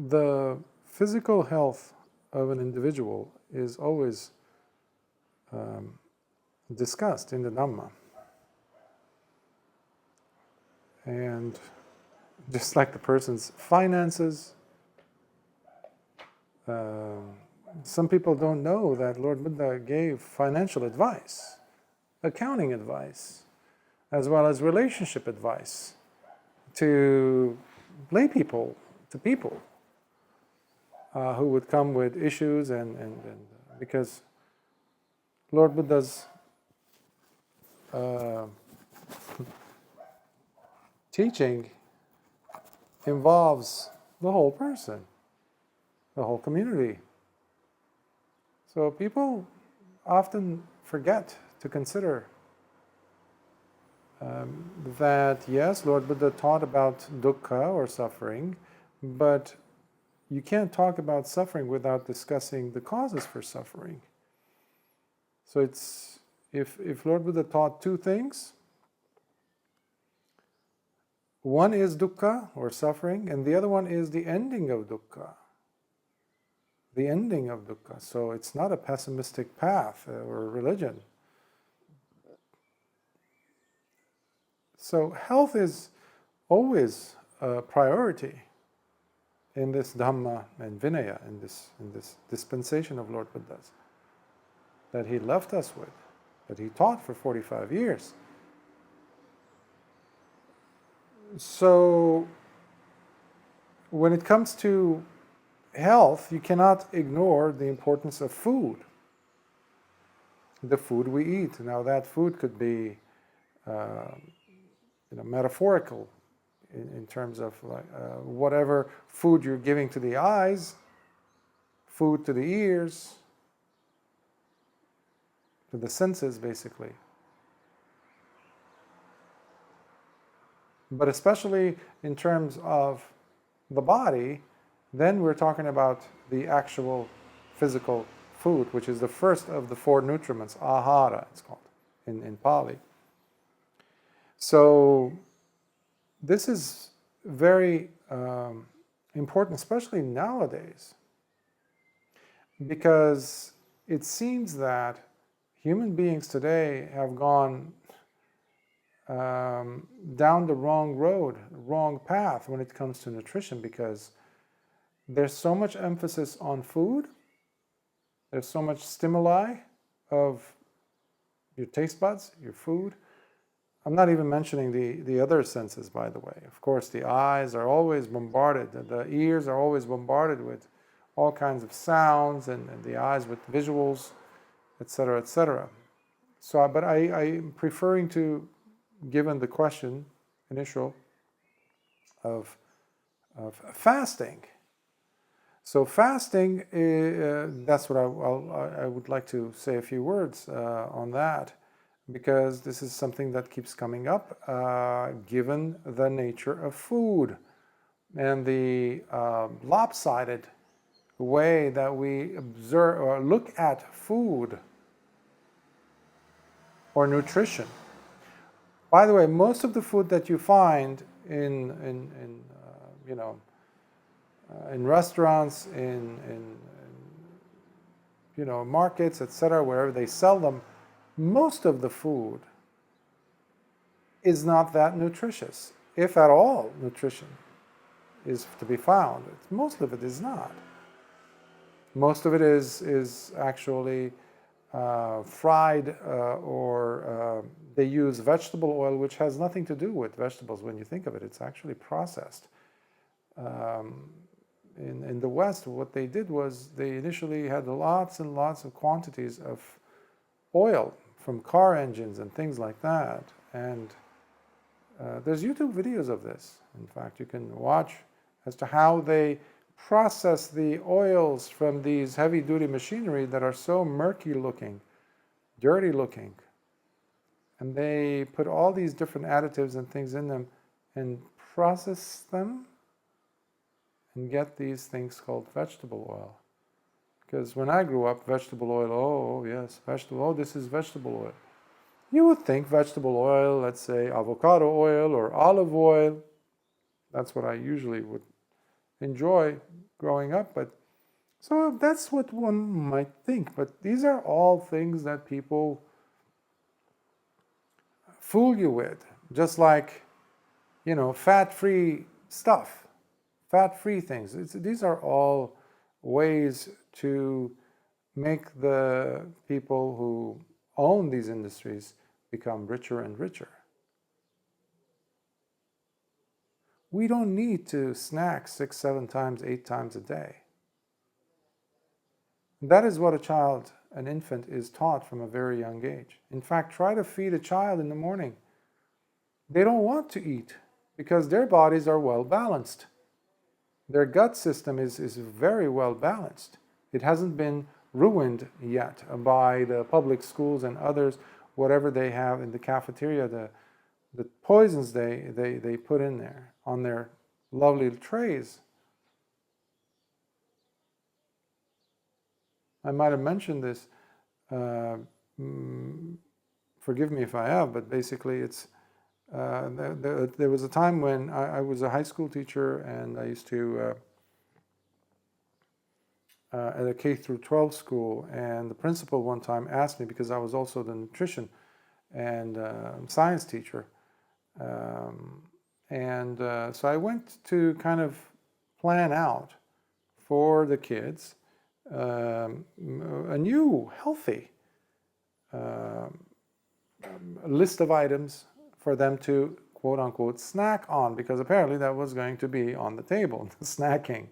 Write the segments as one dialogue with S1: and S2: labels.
S1: the physical health of an individual is always discussed in the Dhamma. And just like the person's finances, some people don't know that Lord Buddha gave financial advice, accounting advice, as well as relationship advice to lay people, to people who would come with issues, and because Lord Buddha's teaching involves the whole person, the whole community. So people often forget to consider that, yes, Lord Buddha taught about dukkha or suffering, but you can't talk about suffering without discussing the causes for suffering. So it's, if Lord Buddha taught two things, one is dukkha or suffering, and the other one is the ending of dukkha. The ending of dukkha. So it's not a pessimistic path or religion. So health is always a priority in this Dhamma and Vinaya, in this dispensation of Lord Buddha's, that he left us with, that he taught for 45 years. So when it comes to health, you cannot ignore the importance of food, the food we eat. Now that food could be metaphorical in terms of whatever food you're giving to the eyes, food to the ears, to the senses basically. But especially in terms of the body, then we're talking about the actual physical food, which is the first of the four nutriments, ahara it's called in Pali. So this is very important, especially nowadays, because it seems that human beings today have gone down the wrong road, wrong path when it comes to nutrition, because there's so much emphasis on food, there's so much stimuli of your taste buds, your food. I'm not even mentioning the other senses, by the way. Of course, the eyes are always bombarded, the ears are always bombarded with all kinds of sounds, and the eyes with visuals, etc., etc. So, but I'm preferring to, given the question, initial, of fasting. So fasting, that's what I would like to say a few words on that, because this is something that keeps coming up, given the nature of food and the lopsided way that we observe or look at food or nutrition. By the way, most of the food that you find in restaurants, in markets, etc., wherever they sell them, most of the food is not that nutritious, if at all nutrition is to be found. Most of it is not. Most of it is actually fried, or they use vegetable oil, which has nothing to do with vegetables when you think of it. It's actually processed. In the West, what they did was they initially had lots and lots of quantities of oil from car engines and things like that. And there's YouTube videos of this. In fact, you can watch as to how they process the oils from these heavy-duty machinery that are so murky looking, dirty looking. And they put all these different additives and things in them and process them and get these things called vegetable oil. Because when I grew up, vegetable oil, oh yes, vegetable, oh this is vegetable oil. You would think vegetable oil, let's say avocado oil or olive oil, that's what I usually would enjoy growing up. But so that's what one might think. But these are all things that people fool you with, just like, fat-free stuff, fat-free things. These are all ways to make the people who own these industries become richer and richer. We don't need to snack 6, 7 times, 8 times a day. That is what an infant is taught from a very young age. In fact, try to feed a child in the morning. They don't want to eat because their bodies are well balanced. Their gut system is very well balanced. It hasn't been ruined yet by the public schools and others, whatever they have in the cafeteria, the poisons they put in there on their lovely trays. I might have mentioned this, forgive me if I have, but basically it's, there was a time when I was a high school teacher, and I used to, at a K through 12 school, and the principal one time asked me, because I was also the nutrition and science teacher, so I went to kind of plan out for the kids a new healthy list of items for them to quote unquote snack on, because apparently that was going to be on the table, snacking.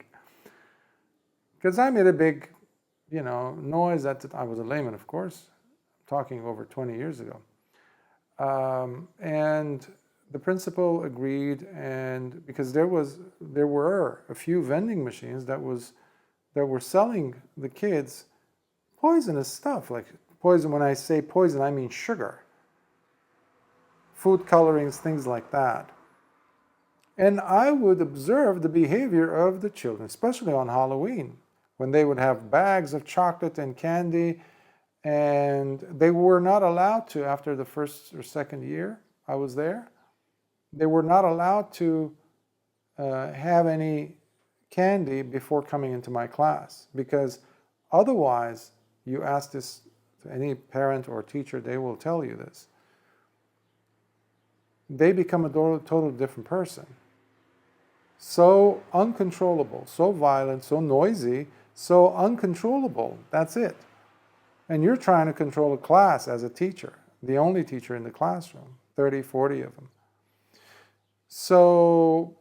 S1: Because I made a big, noise I was a layman, of course, talking over 20 years ago. And the principal agreed, and because there were a few vending machines that were selling the kids poisonous stuff, like poison. When I say poison, I mean sugar, food colorings, things like that. And I would observe the behavior of the children, especially on Halloween, when they would have bags of chocolate and candy, and they were not allowed to, after the first or second year I was there, they were not allowed to have any candy before coming into my class, because otherwise, you ask this to any parent or teacher, they will tell you this, they become a totally different person. So uncontrollable, so violent, so noisy, so uncontrollable, that's it. And you're trying to control a class as a teacher, the only teacher in the classroom, 30, 40 of them. So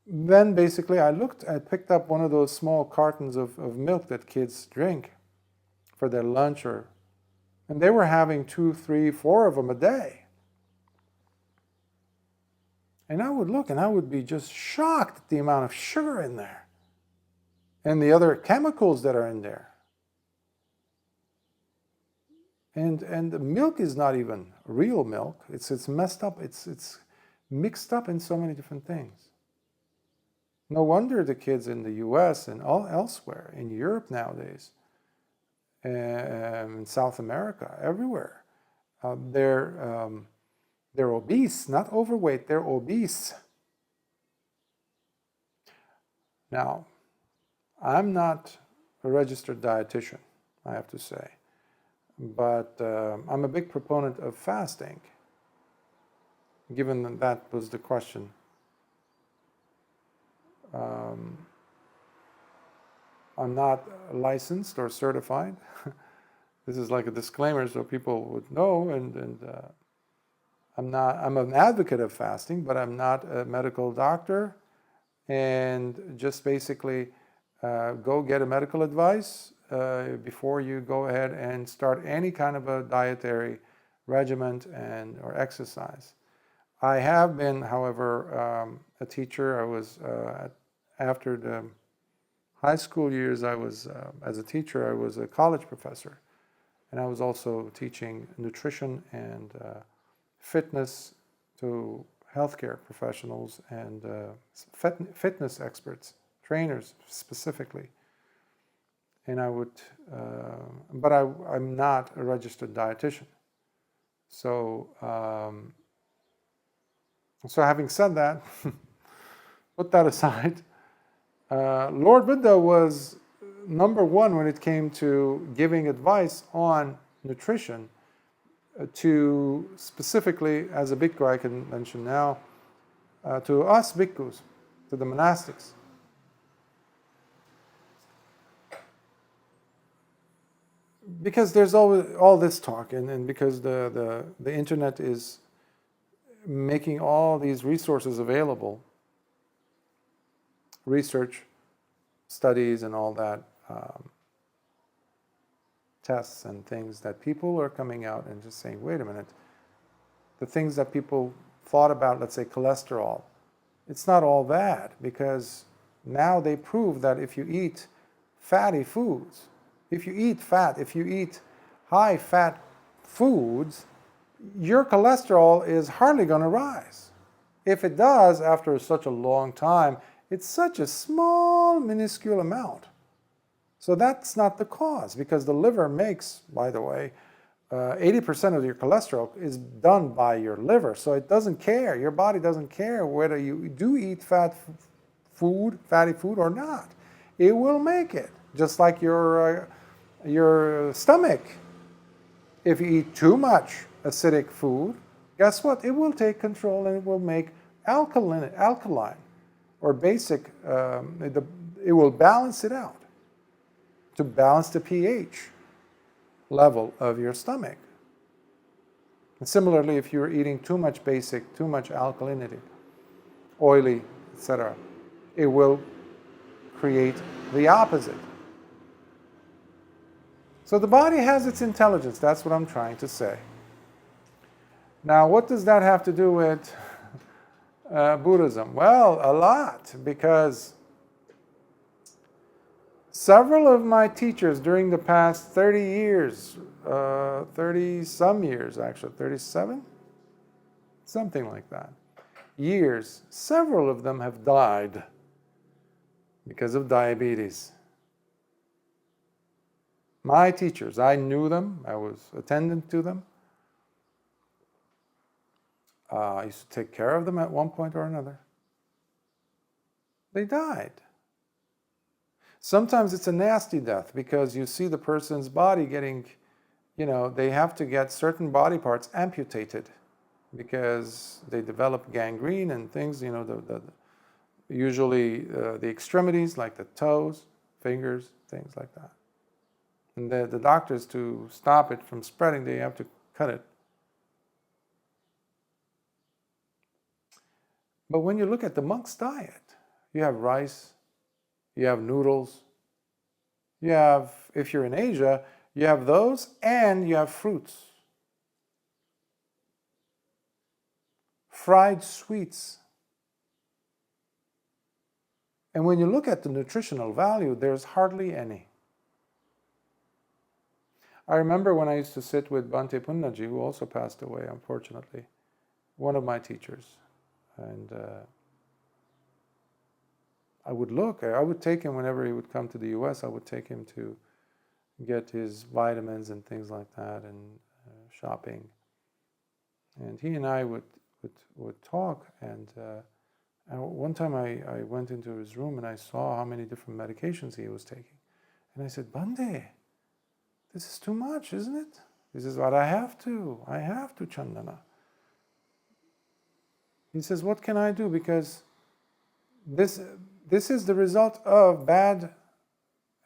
S1: then basically I picked up one of those small cartons of milk that kids drink for their lunch, and they were having 2, 3, 4 of them a day. And I would look and I would be just shocked at the amount of sugar in there and the other chemicals that are in there. And the milk is not even real milk. It's messed up. It's mixed up in so many different things. No wonder the kids in the US and elsewhere, in Europe nowadays, in South America, everywhere, they're obese, not overweight, they're obese. Now, I'm not a registered dietitian, I have to say, but I'm a big proponent of fasting, given that was the question. I'm not licensed or certified. This is like a disclaimer so people would know, and I'm an advocate of fasting, but I'm not a medical doctor, and just basically go get a medical advice before you go ahead and start any kind of a dietary regimen or exercise. I have been, however, a teacher. I was, after the high school years, I was, as a teacher, I was a college professor, and I was also teaching nutrition and fitness to healthcare professionals and fitness experts, trainers specifically. And I would, but I'm not a registered dietitian. So, so having said that, put that aside, Lord Buddha was number one when it came to giving advice on nutrition to specifically, as a bhikkhu I can mention now, to us bhikkhus, to the monastics. Because there's always all this talk, and because the internet is making all these resources available, research, studies, and all that, tests and things, that people are coming out and just saying, wait a minute, the things that people thought about, let's say cholesterol, it's not all bad, because now they prove that if you eat fatty foods, if you eat fat, if you eat high fat foods, your cholesterol is hardly going to rise. If it does, after such a long time, it's such a small, minuscule amount. So that's not the cause, because the liver makes, by the way, 80% of your cholesterol is done by your liver. So it doesn't care, your body doesn't care whether you do eat fatty food or not. It will make it, just like your stomach. If you eat too much acidic food, guess what? It will take control and it will make alkaline or basic, it will balance it out to balance the pH level of your stomach. And similarly, if you're eating too much basic, too much alkalinity, oily, etc., it will create the opposite. So the body has its intelligence, that's what I'm trying to say. Now, what does that have to do with Buddhism? Well, a lot, because several of my teachers during the past 30 years, 30-some years actually, 37? Something like that. Years, several of them have died because of diabetes. My teachers, I knew them, I was attendant to them. I used to take care of them at one point or another. They died. Sometimes it's a nasty death because you see the person's body getting, they have to get certain body parts amputated because they develop gangrene and things, usually the extremities like the toes, fingers, things like that. And the doctors, to stop it from spreading, they have to cut it. But when you look at the monk's diet, you have rice, you have noodles, you have, if you're in Asia, you have those, and you have fruits. Fried sweets. And when you look at the nutritional value, there's hardly any. I remember when I used to sit with Bhante Punnaji, who also passed away, unfortunately, one of my teachers. And I would take him whenever he would come to the US, I would take him to get his vitamins and things like that, and shopping. And he and I would talk, and one time I went into his room and I saw how many different medications he was taking. And I said, Bhante, this is too much, isn't it? This is what I have to, Chandana. He says, what can I do? Because this is the result of bad,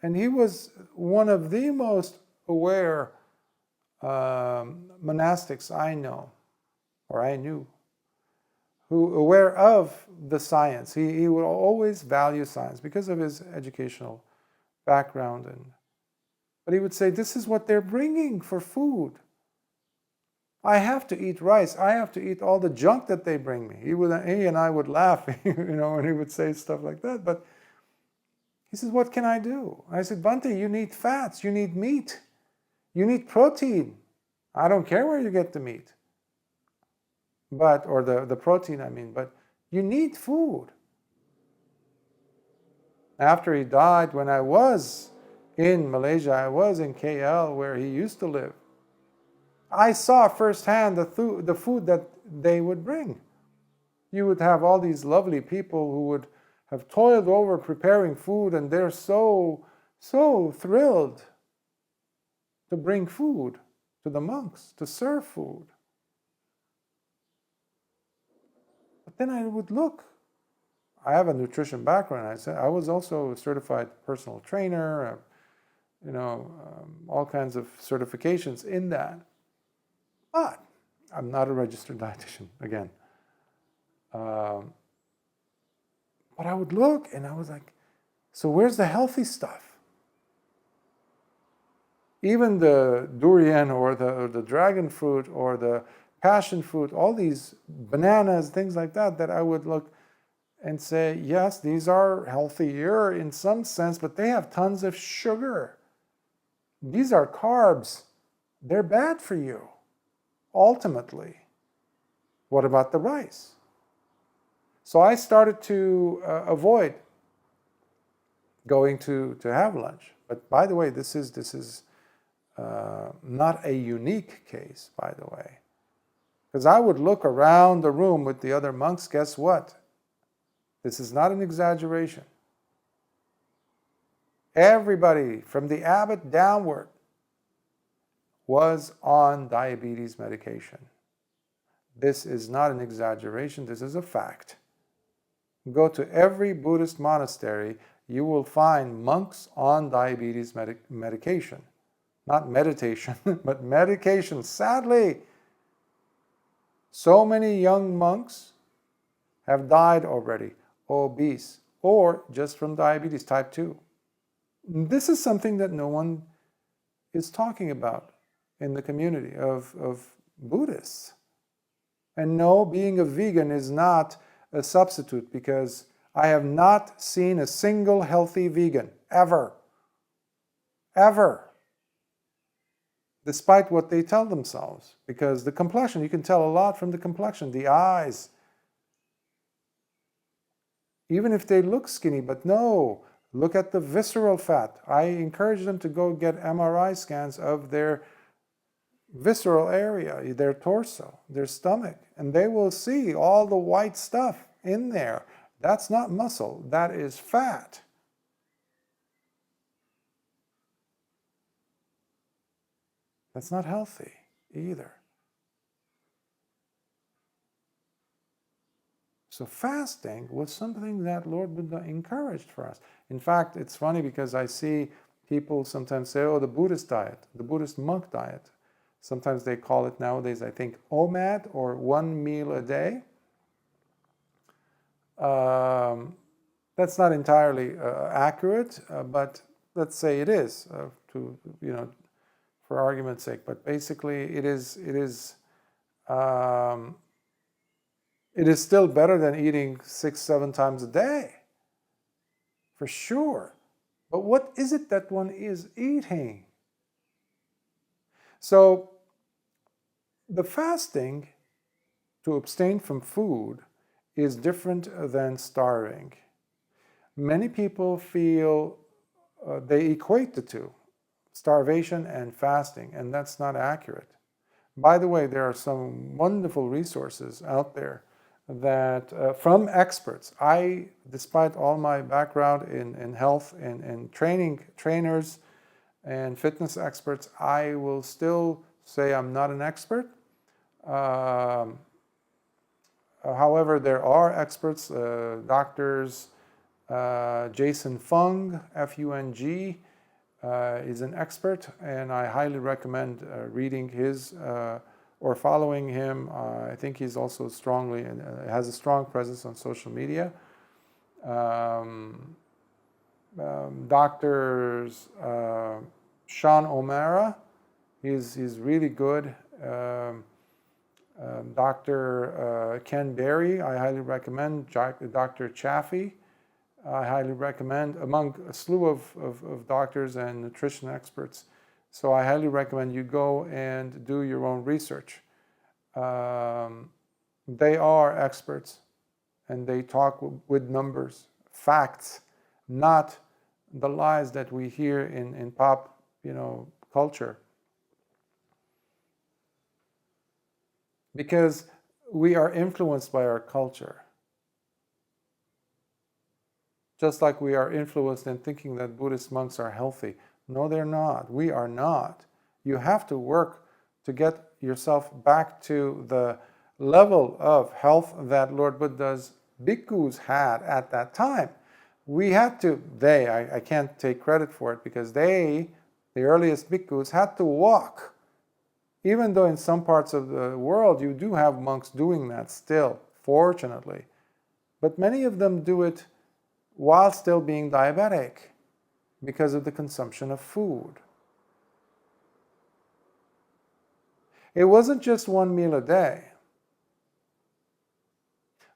S1: and he was one of the most aware monastics I know, or I knew, who aware of the science. He would always value science because of his educational background, but he would say, this is what they're bringing for food. I have to eat rice. I have to eat all the junk that they bring me. He and I would laugh, when he would say stuff like that. But he says, what can I do? I said, Bhante, you need fats. You need meat. You need protein. I don't care where you get the meat. Or the protein, but you need food. After he died, when I was in Malaysia, I was in KL where he used to live. I saw firsthand the food that they would bring. You would have all these lovely people who would have toiled over preparing food, and they're so thrilled to bring food to the monks, to serve food. But then I would look. I have a nutrition background. I said I was also a certified personal trainer, all kinds of certifications in that. But I'm not a registered dietitian, again. But I would look and I was like, so where's the healthy stuff? Even the durian or the dragon fruit or the passion fruit, all these bananas, things like that, that I would look and say, yes, these are healthier in some sense, but they have tons of sugar. These are carbs. They're bad for you, ultimately. What about the rice? So I started to avoid going to have lunch. But by the way, this is not a unique case, by the way. Because I would look around the room with the other monks, guess what? This is not an exaggeration. Everybody, from the abbot downward, was on diabetes medication. This is not an exaggeration, this is a fact. Go to every Buddhist monastery, you will find monks on diabetes medication. Not meditation, but medication. Sadly, so many young monks have died already, obese, or just from diabetes type 2. This is something that no one is talking about in the community of Buddhists. And no, being a vegan is not a substitute, because I have not seen a single healthy vegan, ever. Ever. Despite what they tell themselves. Because the complexion, you can tell a lot from the complexion, the eyes. Even if they look skinny, but no, look at the visceral fat. I encourage them to go get MRI scans of their visceral area, their torso, their stomach, and they will see all the white stuff in there. That's not muscle, that is fat. That's not healthy either. So fasting was something that Lord Buddha encouraged for us. In fact, it's funny because I see people sometimes say, oh, the Buddhist diet, the Buddhist monk diet. Sometimes they call it nowadays, I think, OMAD, or 1 meal a day. That's not entirely accurate, but let's say it is, for argument's sake. But basically, it is still better than eating 6-7 times a day, for sure. But what is it that one is eating? So, the fasting to abstain from food is different than starving. Many people feel they equate the two, starvation and fasting, and that's not accurate. By the way, there are some wonderful resources out there that from experts. I, despite all my background in health and trainers and fitness experts, I will still say I'm not an expert. However, there are experts, doctors. Jason Fung, F-U-N-G, is an expert, and I highly recommend reading his or following him. I think he's also strongly and has a strong presence on social media. Doctors Sean O'Mara, he's really good. Dr. Ken Berry, I highly recommend. Dr. Chaffee, I highly recommend, among a slew of doctors and nutrition experts. So I highly recommend you go and do your own research. They are experts, and they talk with numbers, facts, not the lies that we hear in pop, culture. Because we are influenced by our culture. Just like we are influenced in thinking that Buddhist monks are healthy. No, they're not. We are not. You have to work to get yourself back to the level of health that Lord Buddha's bhikkhus had at that time. We had to, I can't take credit for it, because the earliest bhikkhus, had to walk. Even though in some parts of the world you do have monks doing that still, fortunately. But many of them do it while still being diabetic because of the consumption of food. It wasn't just one meal a day.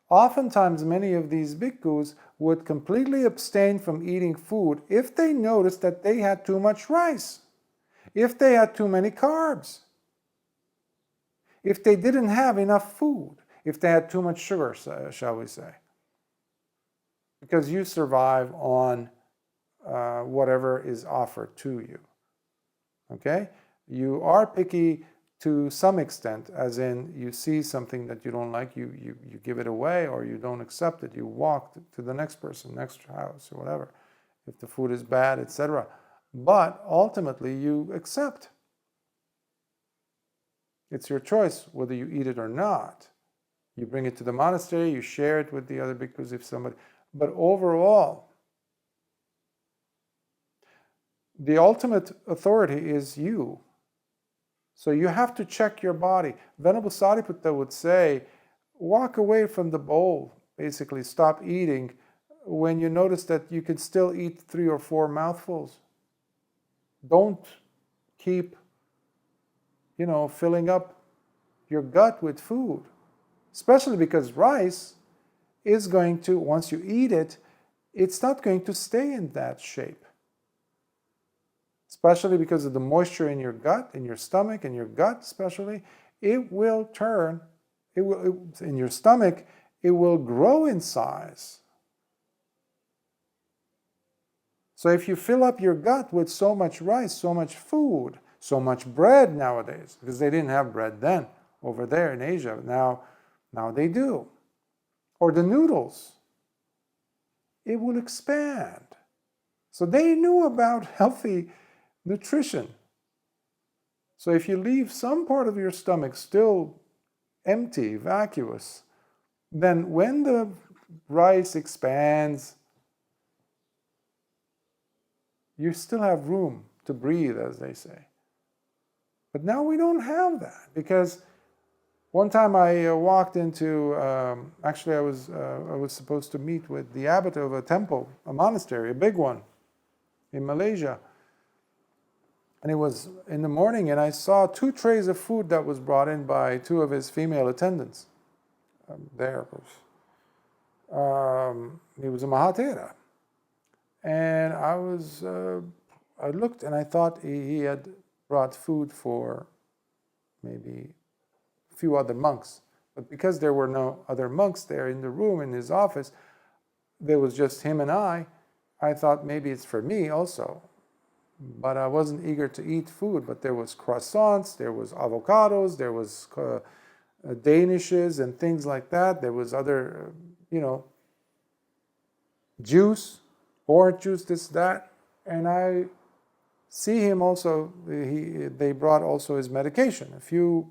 S1: Oftentimes, many of these bhikkhus would completely abstain from eating food if they noticed that they had too much rice, if they had too many carbs, if they didn't have enough food, if they had too much sugar, shall we say. Because you survive on whatever is offered to you. Okay? You are picky to some extent, as in you see something that you don't like, you give it away, or you don't accept it. You walk to the next person, next house, or whatever, if the food is bad, etc. But ultimately, you accept. It's your choice whether you eat it or not. You bring it to the monastery, you share it with the other bhikkhus if somebody... But overall, the ultimate authority is you. So you have to check your body. Venerable Sariputta would say, walk away from the bowl, basically stop eating when you notice that you can still eat 3 or 4 mouthfuls. Don't keep, filling up your gut with food, especially because rice is going to, once you eat it, it's not going to stay in that shape. Especially because of the moisture in your gut, in your stomach, in your gut especially, it will turn, in your stomach, it will grow in size. So if you fill up your gut with so much rice, so much food, so much bread nowadays, because they didn't have bread then over there in Asia, now they do, or the noodles, it will expand. So they knew about healthy nutrition. So if you leave some part of your stomach still empty, vacuous, then when the rice expands, you still have room to breathe, as they say. But now we don't have that, because one time I walked into, actually I was supposed to meet with the abbot of a temple, a monastery, a big one in Malaysia. And it was in the morning, and I saw 2 trays of food that was brought in by 2 of his female attendants. There was, he was a Mahatera. And I looked and I thought he had brought food for maybe a few other monks. But because there were no other monks there in the room, in his office, there was just him and I thought maybe it's for me also. But I wasn't eager to eat food. But there was croissants, there was avocados, there was danishes and things like that. There was other, juice, orange juice, this, that. And I see him also, they brought also his medication, a few,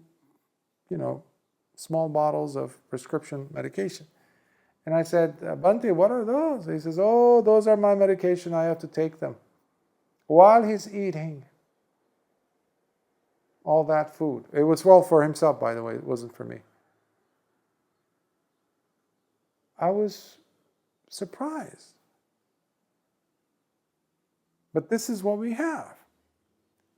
S1: small bottles of prescription medication. And I said, Bhante, what are those? He says, oh, those are my medication, I have to take them. While he's eating all that food. It was well for himself, by the way, it wasn't for me. I was surprised. But this is what we have.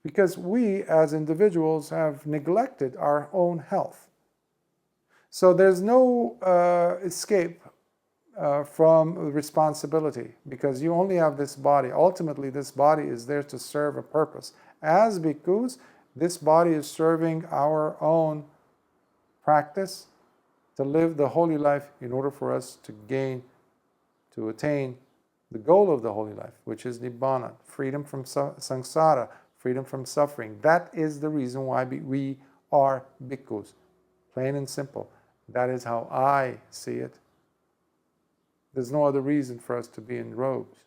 S1: Because we, as individuals, have neglected our own health. So there's no escape from responsibility, because you only have this body. Ultimately, this body is there to serve a purpose. As bhikkhus, this body is serving our own practice to live the holy life in order for us to attain the goal of the holy life, which is Nibbana, freedom from samsara, freedom from suffering. That is the reason why we are bhikkhus. Plain and simple. That is how I see it. There's no other reason for us to be in robes.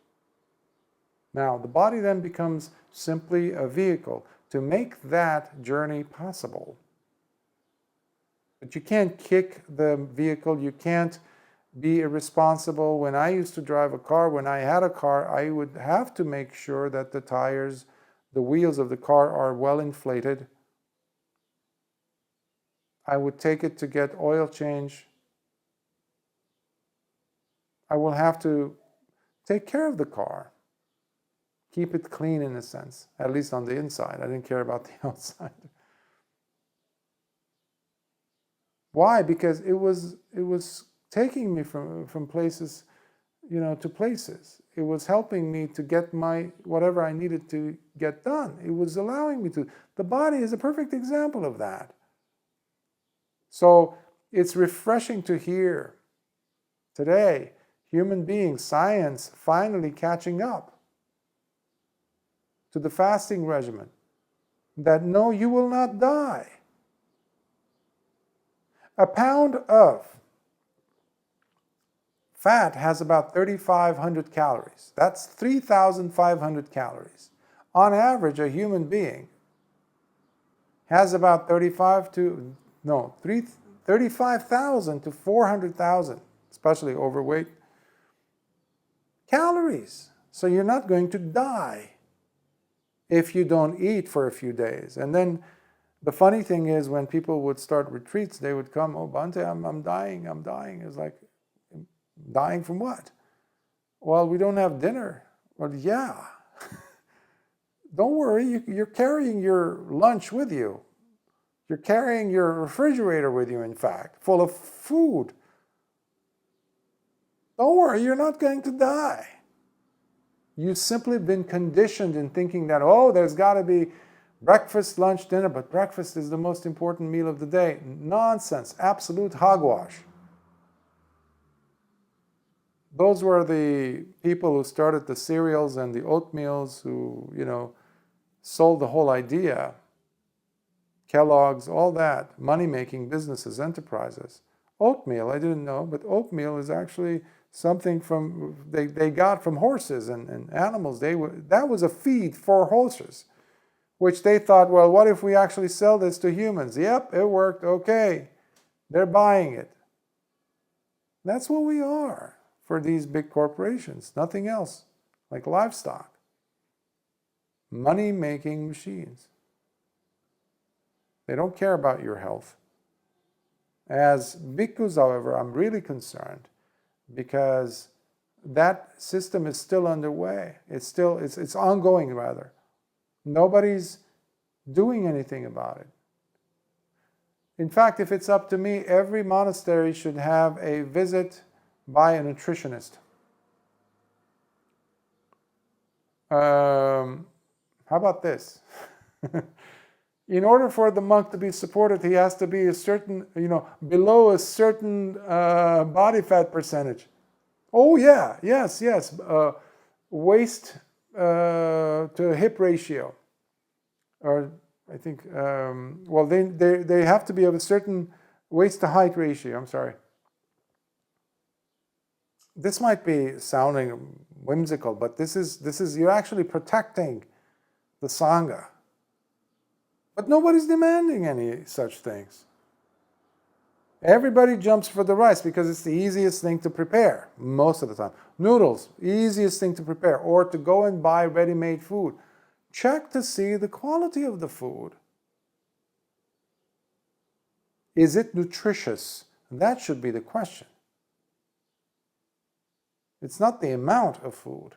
S1: Now, the body then becomes simply a vehicle to make that journey possible. But you can't kick the vehicle, you can't be irresponsible. When I used to drive a car, when I had a car, I would have to make sure that the tires, the wheels of the car are well inflated. I would take it to get oil change. I will have to take care of the car. Keep it clean in a sense, at least on the inside. I didn't care about the outside. Why? Because it was taking me from places, to places. It was helping me to get whatever I needed to get done. It was allowing me to. The body is a perfect example of that. So it's refreshing to hear today, human beings, science finally catching up to the fasting regimen, that no, you will not die. A pound of fat has about 3,500 calories. That's 3,500 calories. On average, a human being has about 35,000 to 400,000, especially overweight, calories. So you're not going to die if you don't eat for a few days. And then the funny thing is, when people would start retreats, they would come, oh, Bhante, I'm dying. It's like, dying from what? Well, we don't have dinner. Well, yeah. Don't worry, you're carrying your lunch with you. You're carrying your refrigerator with you, in fact, full of food. Don't worry, you're not going to die. You've simply been conditioned in thinking that, oh, there's got to be breakfast, lunch, dinner, but breakfast is the most important meal of the day. Nonsense, absolute hogwash. Those were the people who started the cereals and the oatmeals, who, sold the whole idea. Kellogg's, all that, money-making businesses, enterprises. Oatmeal, I didn't know, but oatmeal is actually something they got from horses and animals. That was a feed for horses, which they thought, well, what if we actually sell this to humans? Yep, it worked, okay. They're buying it. That's what we are for these big corporations, nothing else, like livestock. Money-making machines. They don't care about your health. As bhikkhus, however, I'm really concerned, because that system is still underway. It's ongoing, rather. Nobody's doing anything about it. In fact, if it's up to me, every monastery should have a visit by a nutritionist. How about this? In order for the monk to be supported, he has to be a certain, below a certain body fat percentage. Oh yeah, yes. Waist to hip ratio, or I think, well, they have to be of a certain waist to height ratio. I'm sorry. This might be sounding whimsical, but this is you're actually protecting the Sangha. But nobody's demanding any such things. Everybody jumps for the rice because it's the easiest thing to prepare most of the time. Noodles, easiest thing to prepare, or to go and buy ready-made food. Check to see the quality of the food. Is it nutritious? That should be the question. It's not the amount of food.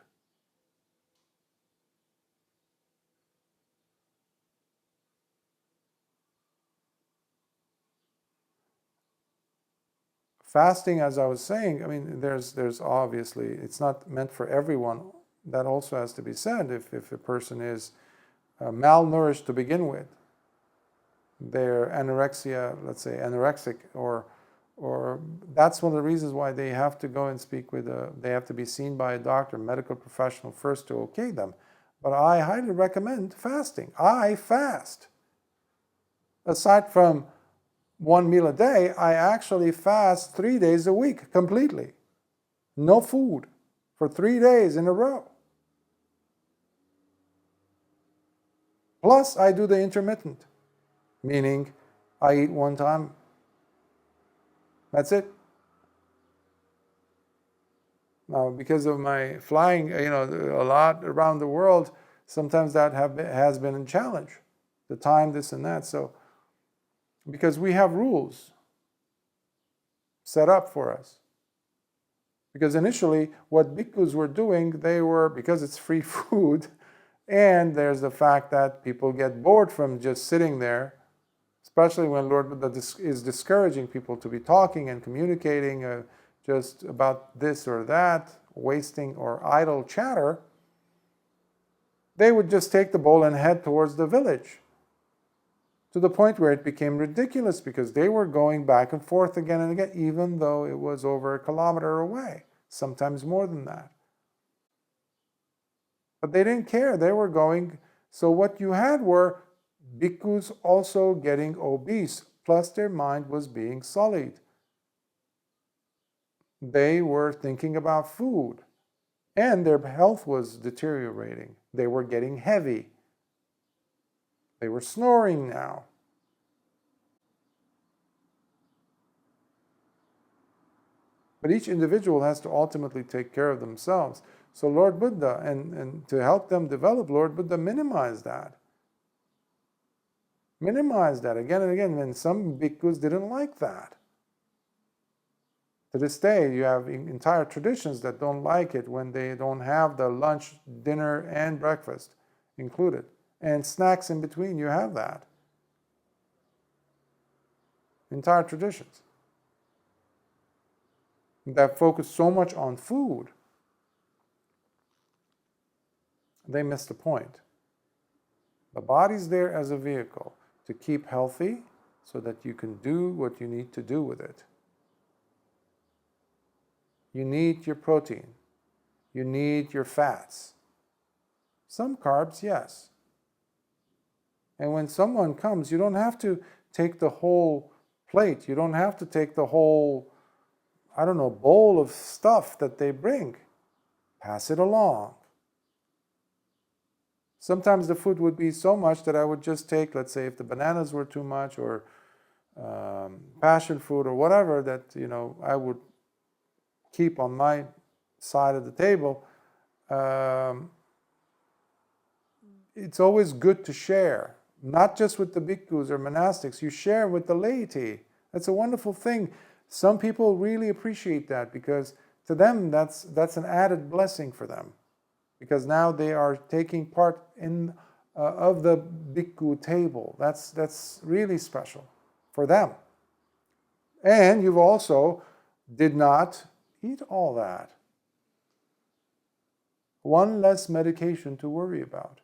S1: Fasting, as I was saying, I mean, there's obviously, it's not meant for everyone. That also has to be said. If a person is malnourished to begin with, they're anorexia, let's say anorexic, or that's one of the reasons why they have to go and speak with they have to be seen by a doctor, medical professional first to okay them. But I highly recommend fasting. I fast. Aside from one meal a day, I actually fast 3 days a week completely. no food for 3 days in a row. Plus, I do the intermittent, meaning I eat one time. That's it. Now, because of my flying, a lot around the world, sometimes that has been a challenge. The time, this and that. So, because we have rules set up for us. Because initially, what bhikkhus were doing, because it's free food, and there's the fact that people get bored from just sitting there, especially when Lord Buddha is discouraging people to be talking and communicating just about this or that, wasting or idle chatter. They would just take the bowl and head towards the village, to the point where it became ridiculous because they were going back and forth again and again, even though it was over a kilometer away, sometimes more than that. But they didn't care. They were going. So what you had were bhikkhus also getting obese, plus their mind was being sullied. They were thinking about food, and their health was deteriorating. They were getting heavy. They were snoring now. But each individual has to ultimately take care of themselves. So Lord Buddha, and to help them develop, Lord Buddha minimized that. Minimized that again and again, and some bhikkhus didn't like that. To this day, you have entire traditions that don't like it when they don't have the lunch, dinner, and breakfast included. And snacks in between, you have that. Entire traditions that focus so much on food, they miss the point. The body's there as a vehicle to keep healthy so that you can do what you need to do with it. You need your protein. You need your fats. Some carbs, yes. And when someone comes, you don't have to take the whole plate. You don't have to take the whole, bowl of stuff that they bring. Pass it along. Sometimes the food would be so much that I would just take, let's say if the bananas were too much, or passion fruit or whatever that, I would keep on my side of the table. It's always good to share, not just with the bhikkhus or monastics. You share with the laity. That's a wonderful thing. Some people really appreciate that because to them that's an added blessing for them, because now they are taking part in of the bhikkhu table. That's really special for them. And you've also did not eat all that. One less medication to worry about.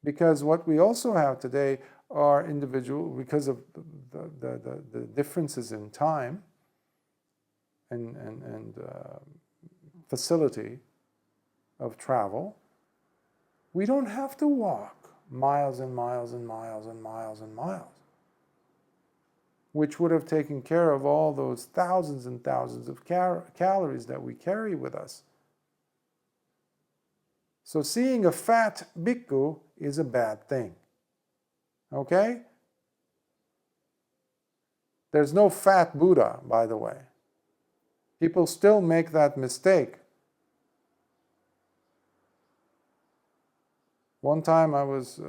S1: Because what we also have today are individuals, because of the differences in time and facility of travel, we don't have to walk miles and miles and miles and miles and miles, which would have taken care of all those thousands and thousands of calories that we carry with us. So seeing a fat bhikkhu is a bad thing. Okay? There's no fat Buddha, by the way. People still make that mistake. One time I was,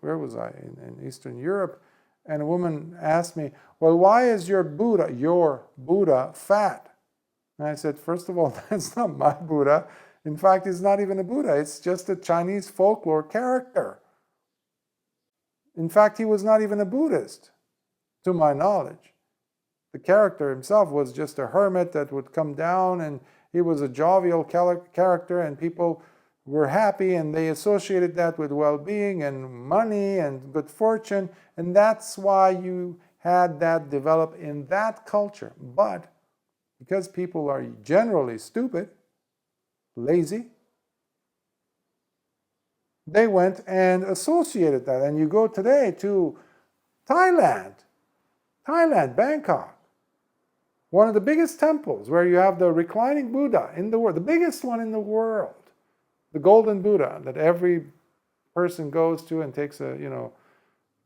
S1: where was I? In Eastern Europe, and a woman asked me, well, why is your Buddha fat? And I said, first of all, that's not my Buddha. In fact, he's not even a Buddha. It's just a Chinese folklore character. In fact, he was not even a Buddhist, to my knowledge. The character himself was just a hermit that would come down, and he was a jovial character, and people were happy, and they associated that with well-being and money and good fortune, and that's why you had that develop in that culture. But because people are generally stupid, lazy, they went and associated that. And you go today to Thailand, Bangkok. One of the biggest temples where you have the reclining Buddha in the world, the biggest one in the world, the golden Buddha that every person goes to and takes a,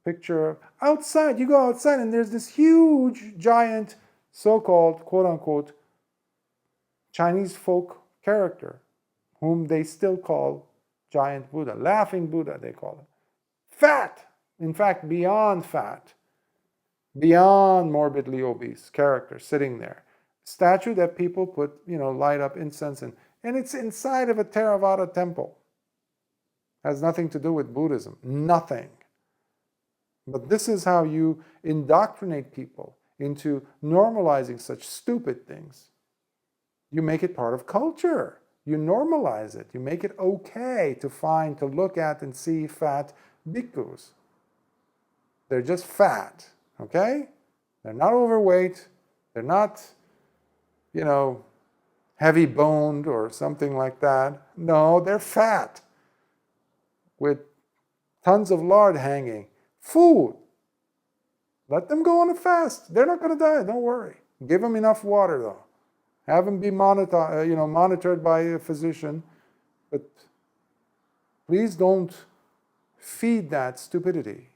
S1: picture. Outside, you go outside and there's this huge, giant, so-called, quote-unquote, Chinese folk character, whom they still call giant Buddha, laughing Buddha, they call it. Fat, in fact, beyond fat, beyond morbidly obese character sitting there. Statue that people put, light up incense in. And it's inside of a Theravada temple. Has nothing to do with Buddhism. Nothing. But this is how you indoctrinate people into normalizing such stupid things. You make it part of culture. You normalize it. You make it okay to look at and see fat bhikkhus. They're just fat, okay? They're not overweight. They're not, heavy boned or something like that. No, they're fat with tons of lard hanging. Food. Let them go on a fast. They're not going to die. Don't worry. Give them enough water, though. Have them be monitored by a physician. But please don't feed that stupidity.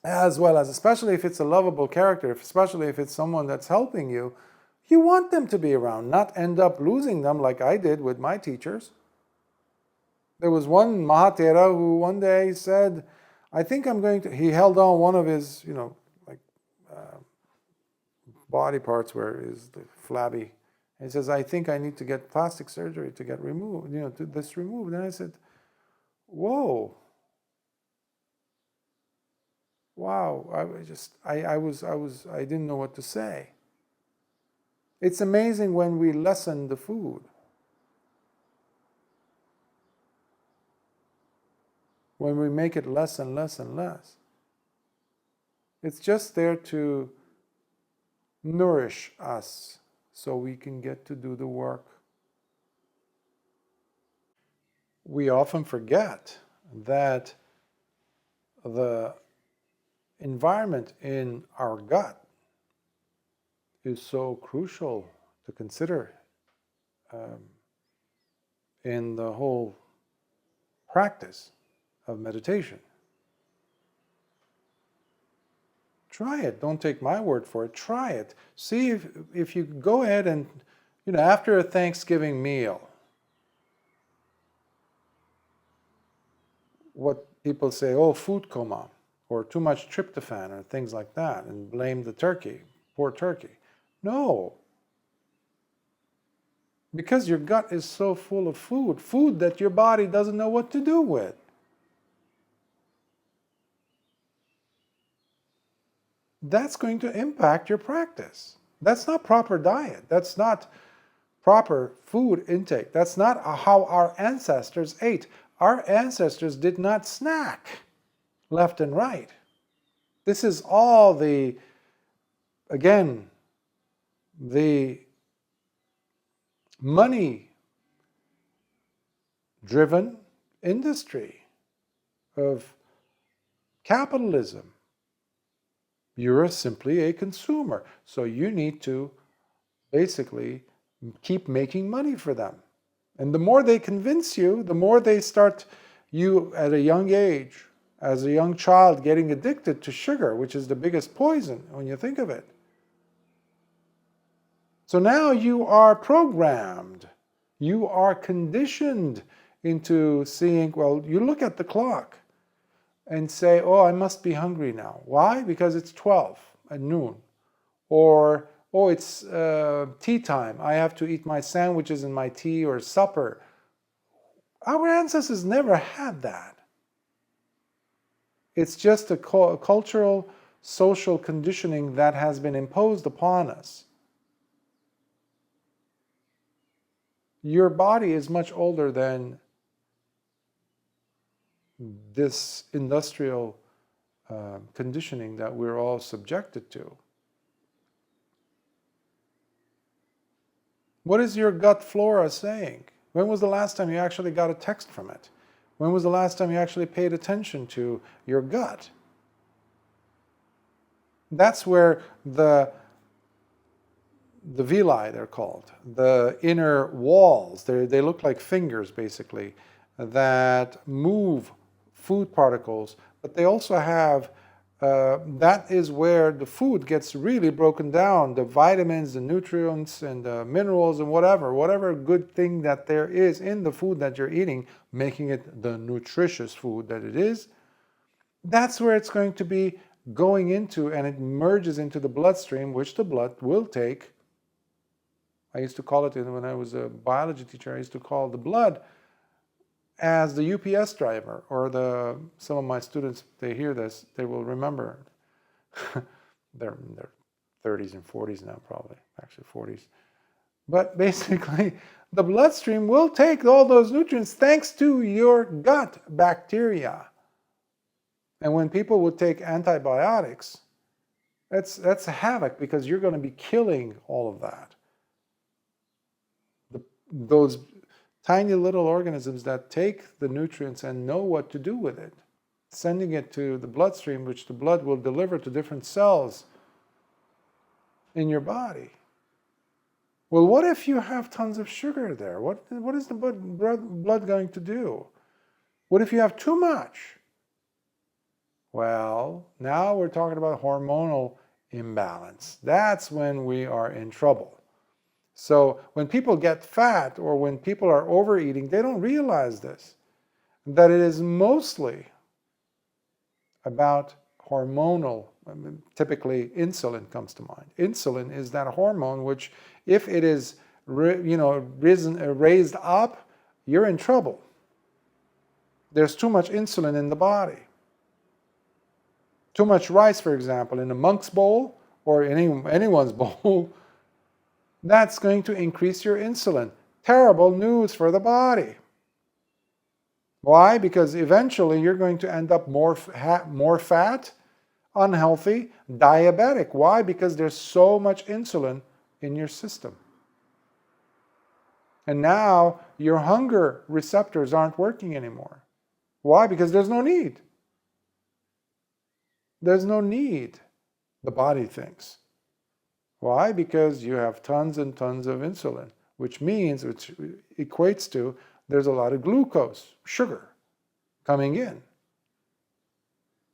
S1: As well as, especially if it's a lovable character, especially if it's someone that's helping you, you want them to be around, not end up losing them like I did with my teachers. There was one Mahatera who one day said, I think I'm going to, he held on one of his, body parts where is the flabby. He says, I think I need to get plastic surgery to get removed, to this removed. And I said, whoa. Wow. I didn't know what to say. It's amazing when we lessen the food. When we make it less and less and less. It's just there to nourish us so we can get to do the work. We often forget that the environment in our gut is so crucial to consider in the whole practice of meditation. Try it. Don't take my word for it. Try it. See if you go ahead and, after a Thanksgiving meal, what people say, food coma, or too much tryptophan, or things like that, and blame the turkey, poor turkey. No. Because your gut is so full of food that your body doesn't know what to do with. That's going to impact your practice. That's not proper diet. That's not proper food intake. That's not how our ancestors ate. Our ancestors did not snack left and right. This is all the money-driven industry of capitalism. You're simply a consumer. So you need to basically keep making money for them. And the more they convince you, the more they start you at a young age, as a young child, getting addicted to sugar, which is the biggest poison when you think of it. So now you are programmed. You are conditioned into seeing, you look at the clock and say, I must be hungry now. Why? Because it's 12 at noon. Or, it's tea time. I have to eat my sandwiches and my tea or supper. Our ancestors never had that. It's just a cultural, social conditioning that has been imposed upon us. Your body is much older than this industrial conditioning that we're all subjected to. What is your gut flora saying? When was the last time you actually got a text from it? When was the last time you actually paid attention to your gut? That's where the the villi, they're called, the inner walls. They look like fingers, basically, that move food particles, but they also have, that is where the food gets really broken down, the vitamins, the nutrients, and the minerals, and whatever good thing that there is in the food that you're eating, making it the nutritious food that it is. That's where it's going to be going into, and it merges into the bloodstream, which the blood will take. I used to call it, when I was a biology teacher, I used to call the blood as the UPS driver, or some of my students, they hear this, they will remember. They're in their 30s and 40s now, probably, actually 40s. But basically, the bloodstream will take all those nutrients thanks to your gut bacteria. And when people would take antibiotics, that's havoc, because you're going to be killing all of that. Those tiny little organisms that take the nutrients and know what to do with it, sending it to the bloodstream, which the blood will deliver to different cells in your body. Well, what if you have tons of sugar there? What is the blood going to do? What if you have too much? Well, now we're talking about hormonal imbalance. That's when we are in trouble. So when people get fat, or when people are overeating, they don't realize this, that it is mostly about hormonal. Typically, insulin comes to mind. Insulin is that hormone which, if it is raised up, you're in trouble. There's too much insulin in the body. Too much rice, for example, in a monk's bowl, or anyone's bowl, that's going to increase your insulin. Terrible news for the body. Why? Because eventually you're going to end up more fat, unhealthy, diabetic. Why? Because there's so much insulin in your system. And now your hunger receptors aren't working anymore. Why? Because there's no need. There's no need, the body thinks. Why? Because you have tons and tons of insulin, which equates to there's a lot of glucose, sugar, coming in,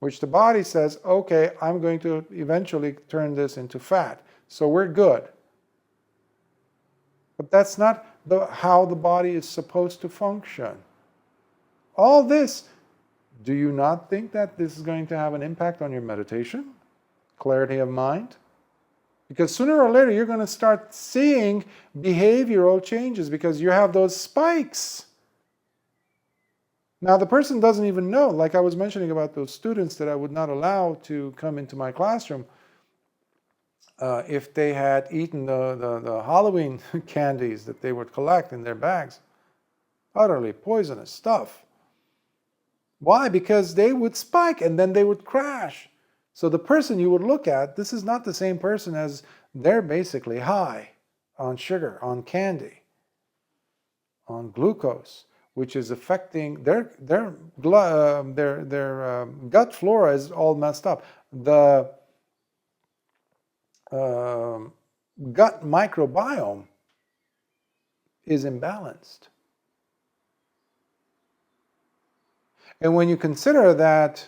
S1: which the body says, okay, I'm going to eventually turn this into fat, so we're good. But that's not how the body is supposed to function. All this, do you not think that this is going to have an impact on your meditation, clarity of mind? Because sooner or later, you're going to start seeing behavioral changes, because you have those spikes. Now, the person doesn't even know, like I was mentioning about those students that I would not allow to come into my classroom if they had eaten the Halloween candies that they would collect in their bags. Utterly poisonous stuff. Why? Because they would spike and then they would crash. So the person you would look at, this is not the same person as they're basically high on sugar, on candy, on glucose, which is affecting their gut flora is all messed up. The gut microbiome is imbalanced. And when you consider that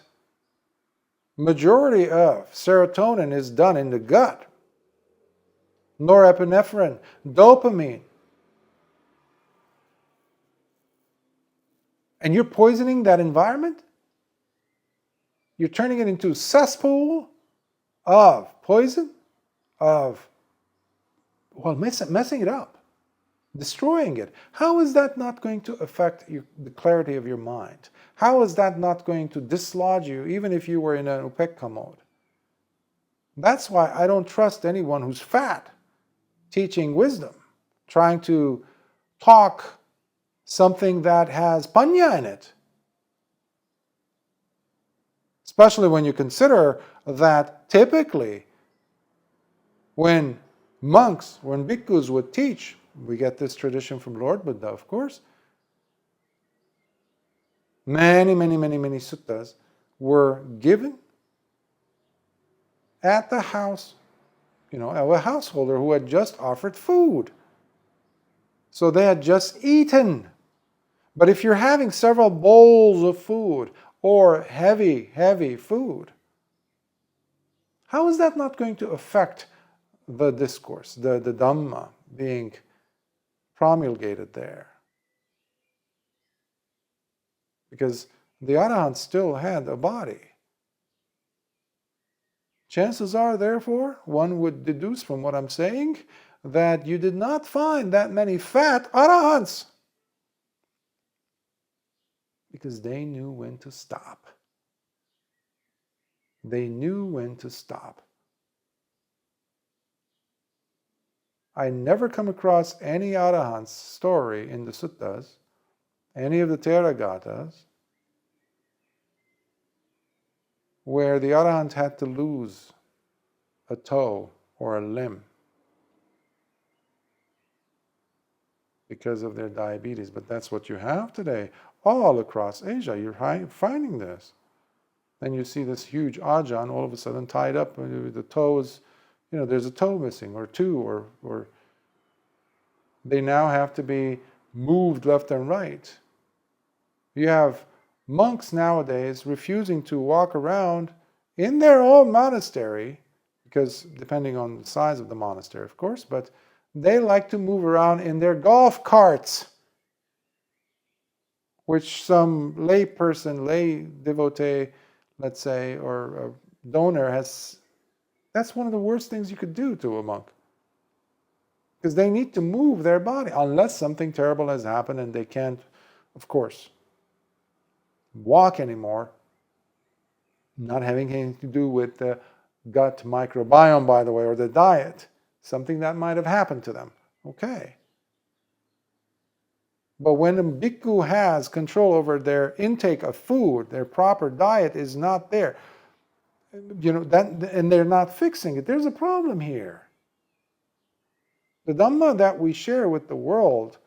S1: majority of serotonin is done in the gut, norepinephrine, dopamine, and you're poisoning that environment, you're turning it into a cesspool of poison, of, well, messing it up, destroying it. How is that not going to affect the clarity of your mind? How is that not going to dislodge you, even if you were in an upekka mode? That's why I don't trust anyone who's fat, teaching wisdom, trying to talk something that has panya in it. Especially when you consider that typically when bhikkhus would teach, we get this tradition from Lord Buddha, of course, many suttas were given at the house a householder who had just offered food. So they had just eaten. But if you're having several bowls of food or heavy, heavy food, how is that not going to affect the discourse, the Dhamma being promulgated there? Because the Arahant still had a body. Chances are, therefore, one would deduce from what I'm saying, that you did not find that many fat Arahants. Because they knew when to stop. They knew when to stop. I never come across any Arahant's story in the suttas, any of the Theragatas, where the Arahant had to lose a toe or a limb because of their diabetes. But that's what you have today. All across Asia, you're finding this. Then you see this huge Ajahn all of a sudden tied up, the toes, there's a toe missing or two, or they now have to be moved left and right. You have monks nowadays refusing to walk around in their own monastery, because depending on the size of the monastery, of course, but they like to move around in their golf carts, which some lay person, lay devotee, let's say, or a donor has. That's one of the worst things you could do to a monk. Because they need to move their body, unless something terrible has happened and they can't, of course, walk anymore. Not having anything to do with the gut microbiome, by the way, or the diet. Something that might have happened to them. Okay. But when a bhikkhu has control over their intake of food, their proper diet is not there, and they're not fixing it, there's a problem here. The Dhamma that we share with the world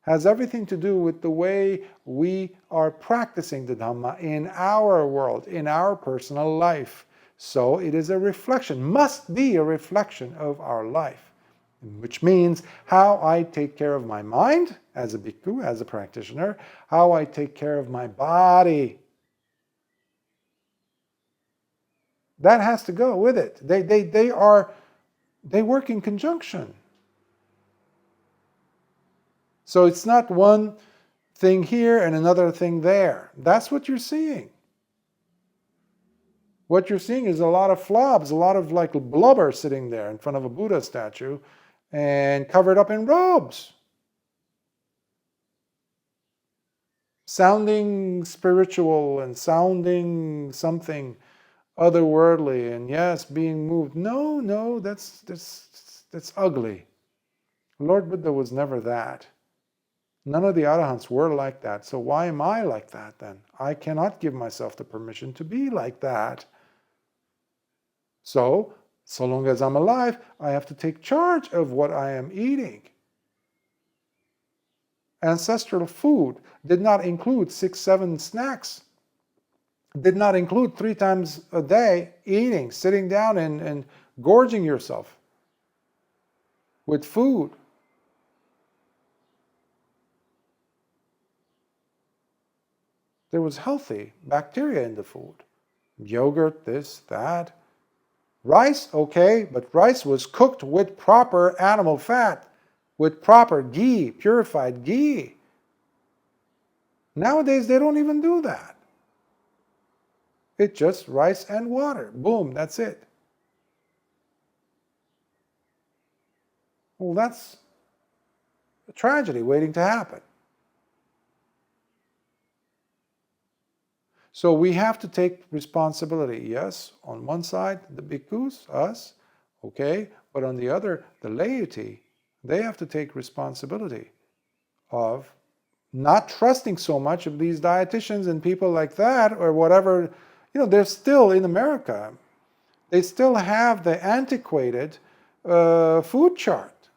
S1: has everything to do with the way we are practicing the Dhamma in our world, in our personal life. So it is a reflection, must be a reflection of our life, which means how I take care of my mind as a bhikkhu, as a practitioner, how I take care of my body. That has to go with it. They work in conjunction. So it's not one thing here and another thing there. That's what you're seeing. What you're seeing is a lot of flobs, a lot of like blubber sitting there in front of a Buddha statue and covered up in robes. Sounding spiritual and sounding something otherworldly, and yes, being moved. No, that's ugly. Lord Buddha was never that. None of the Arahants were like that. So why am I like that then? I cannot give myself the permission to be like that. So long as I'm alive, I have to take charge of what I am eating. Ancestral food did not include 6-7 snacks. Did not include 3 times a day eating, sitting down and gorging yourself with food. There was healthy bacteria in the food. Yogurt, this, that. Rice, okay, but rice was cooked with proper animal fat, with proper ghee, purified ghee. Nowadays, they don't even do that. It's just rice and water. Boom, that's it. Well, that's a tragedy waiting to happen. So we have to take responsibility. Yes, on one side, the bhikkhus, us, okay, but on the other, the laity, they have to take responsibility of not trusting so much of these dietitians and people like that or whatever. They're still in America. They still have the antiquated food chart,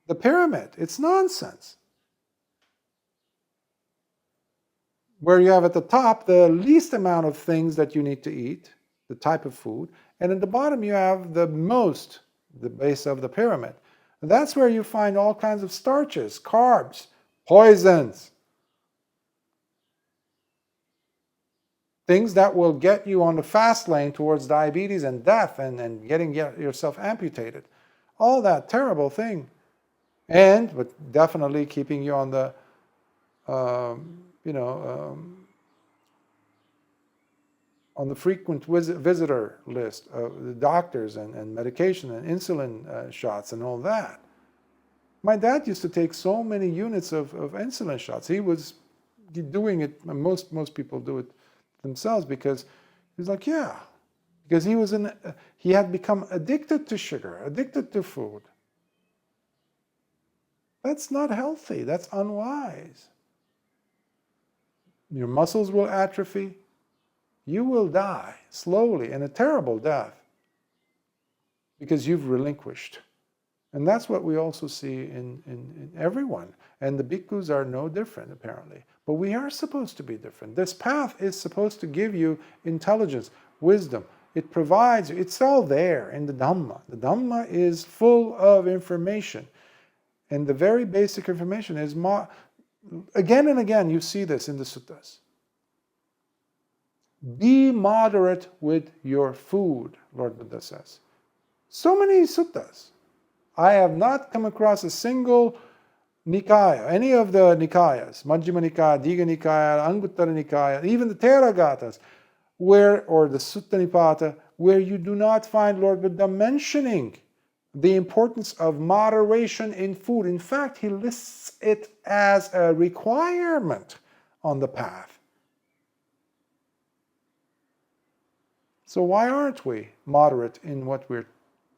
S1: the pyramid. It's nonsense. Where you have at the top the least amount of things that you need to eat, the type of food, and at the bottom you have the most the base of the pyramid. That's where you find all kinds of starches, carbs, poisons, things that will get you on the fast lane towards diabetes and death and getting yourself amputated. All that terrible thing. But definitely keeping you on the, on the frequent visitor list of the doctors and medication and insulin shots and all that. My dad used to take so many units of insulin shots. He was doing it, most people do it themselves, because he's like, yeah, because he had become addicted to sugar, addicted to food. That's not healthy. That's unwise. Your muscles will atrophy. You will die slowly, and a terrible death, because you've relinquished. And that's what we also see in everyone. And the bhikkhus are no different, apparently. But we are supposed to be different. This path is supposed to give you intelligence, wisdom. It provides you. It's all there in the Dhamma. The Dhamma is full of information. And the very basic information is, again and again, you see this in the suttas. Be moderate with your food, Lord Buddha says. So many suttas. I have not come across a single Nikaya, any of the Nikayas, Majjhima Nikaya, Digha Nikaya, Anguttara Nikaya, even the Theragatas, or the Sutta Nipata, where you do not find Lord Buddha mentioning the importance of moderation in food. In fact, he lists it as a requirement on the path. So why aren't we moderate in what we're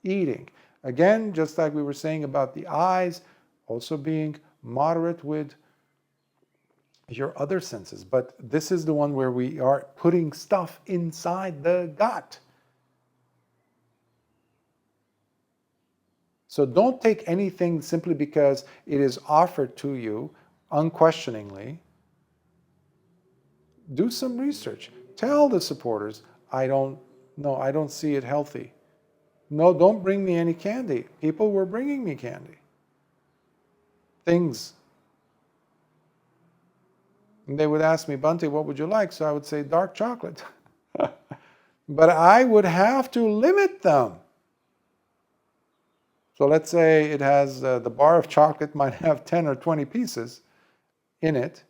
S1: eating? Again, just like we were saying about the eyes, also being moderate with your other senses. But this is the one where we are putting stuff inside the gut. So don't take anything simply because it is offered to you unquestioningly. Do some research. Tell the supporters, I don't see it healthy. No, don't bring me any candy. People were bringing me candy. Things. And they would ask me, Bhante, what would you like? So I would say dark chocolate. But I would have to limit them. So let's say it has, the bar of chocolate might have 10 or 20 pieces in it.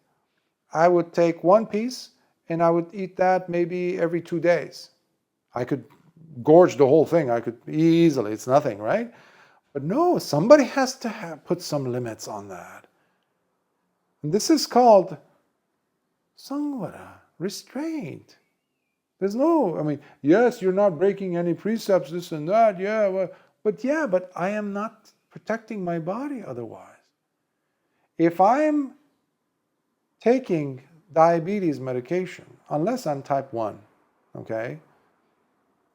S1: I would take one piece and I would eat that maybe every 2 days. I could gorge the whole thing. I could easily, it's nothing, right? But no, somebody has to put some limits on that. And this is called sangvara, restraint. There's no, yes, you're not breaking any precepts, this and that, but I am not protecting my body otherwise. If I'm taking diabetes medication, unless I'm type 1, okay?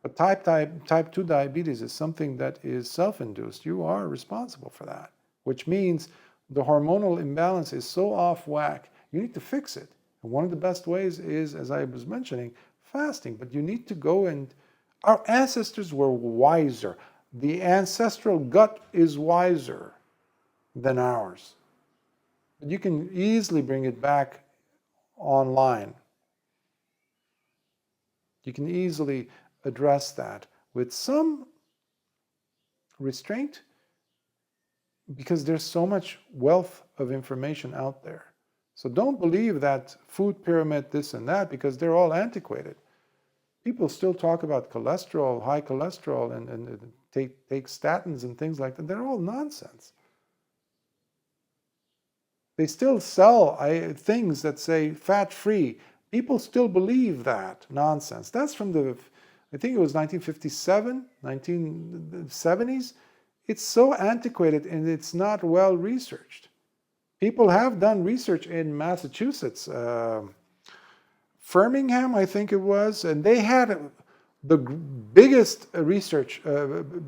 S1: But type 2 diabetes is something that is self-induced. You are responsible for that, which means the hormonal imbalance is so off whack, you need to fix it. And one of the best ways is, as I was mentioning, fasting. But you need to go and... Our ancestors were wiser. The ancestral gut is wiser than ours. But you can easily bring it back online. You can easily address that with some restraint, because there's so much wealth of information out there. So don't believe that food pyramid, this and that, because they're all antiquated. People still talk about cholesterol, high cholesterol, and take statins and things like that. They're all nonsense. They still sell things that say fat-free. People still believe that nonsense. That's from I think it was 1957, 1970s. It's so antiquated and it's not well researched. People have done research in Massachusetts, Birmingham, I think it was, and they had the biggest research,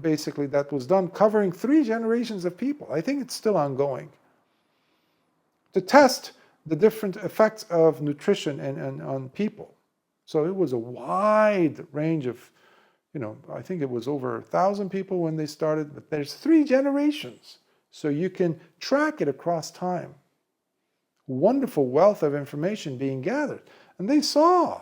S1: basically, that was done covering 3 generations of people. I think it's still ongoing, to test the different effects of nutrition and on people. So it was a wide range of, I think it was over 1,000 people when they started, but there's 3 generations. So you can track it across time. Wonderful wealth of information being gathered. And they saw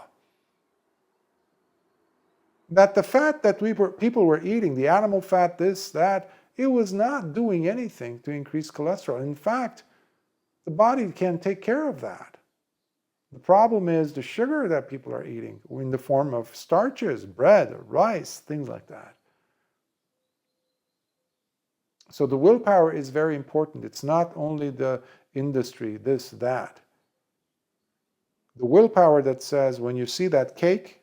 S1: that the fat that people were eating, the animal fat, this, that, it was not doing anything to increase cholesterol. In fact, the body can take care of that. The problem is the sugar that people are eating in the form of starches, bread, rice, things like that. So the willpower is very important. It's not only the industry, this, that. The willpower that says when you see that cake,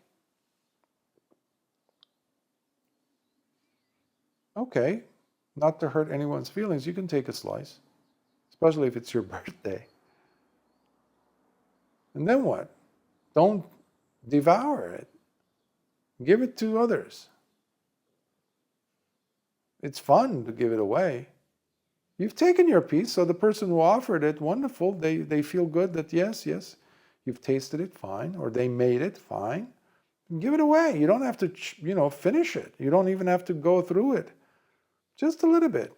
S1: okay, not to hurt anyone's feelings, you can take a slice, especially if it's your birthday. And then what? Don't devour it. Give it to others. It's fun to give it away. You've taken your piece, so the person who offered it, wonderful, they feel good that yes, you've tasted it, fine, or they made it, fine. Give it away. You don't have to, finish it. You don't even have to go through it. Just a little bit.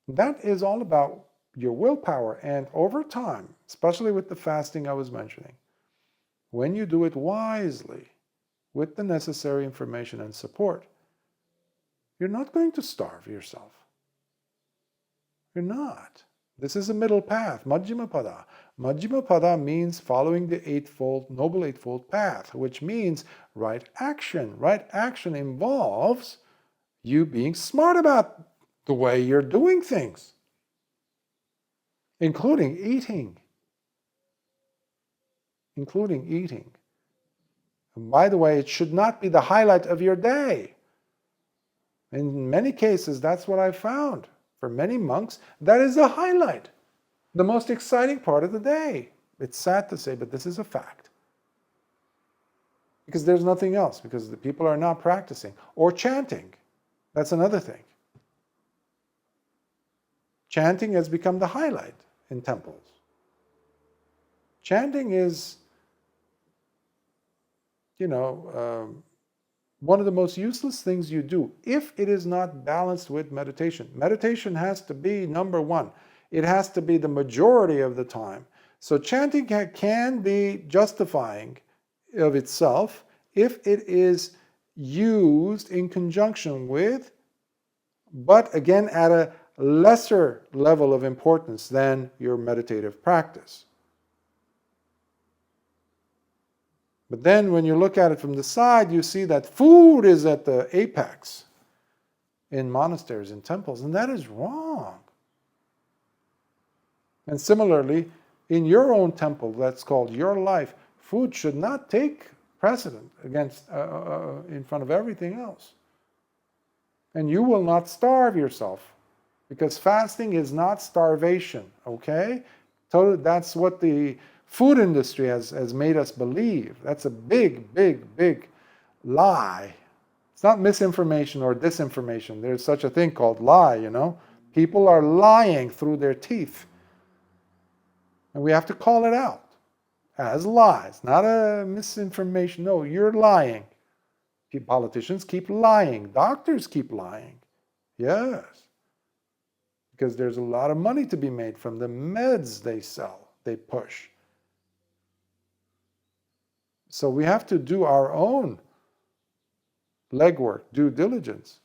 S1: That is all about your willpower. And over time, especially with the fasting I was mentioning, when you do it wisely, with the necessary information and support, you're not going to starve yourself. You're not. This is a middle path, Majjhima Pada. Majjhima Pada means following the Noble Eightfold Path, which means right action. Right action involves you being smart about the way you're doing things, including eating. And by the way, it should not be the highlight of your day. In many cases, that's what I found. For many monks, that is the highlight, the most exciting part of the day. It's sad to say, but this is a fact. Because there's nothing else, because the people are not practicing. Or chanting. That's another thing. Chanting has become the highlight in temples. Chanting is, one of the most useless things you do if it is not balanced with meditation. Meditation has to be number one. It has to be the majority of the time. So chanting can be justifying of itself if it is used in conjunction with, but again at a lesser level of importance than your meditative practice. But then when you look at it from the side, you see that food is at the apex in monasteries and temples, and that is wrong. And similarly, in your own temple, that's called your life, food should not take precedent against in front of everything else. And you will not starve yourself, because fasting is not starvation, okay? That's what the food industry has made us believe. That's a big, big, big lie. It's not misinformation or disinformation. There's such a thing called lie, People are lying through their teeth. And we have to call it out as lies, not a misinformation. No, you're lying. Politicians keep lying. Doctors keep lying. Yes. Because there's a lot of money to be made from the meds they sell, they push. So we have to do our own legwork, due diligence.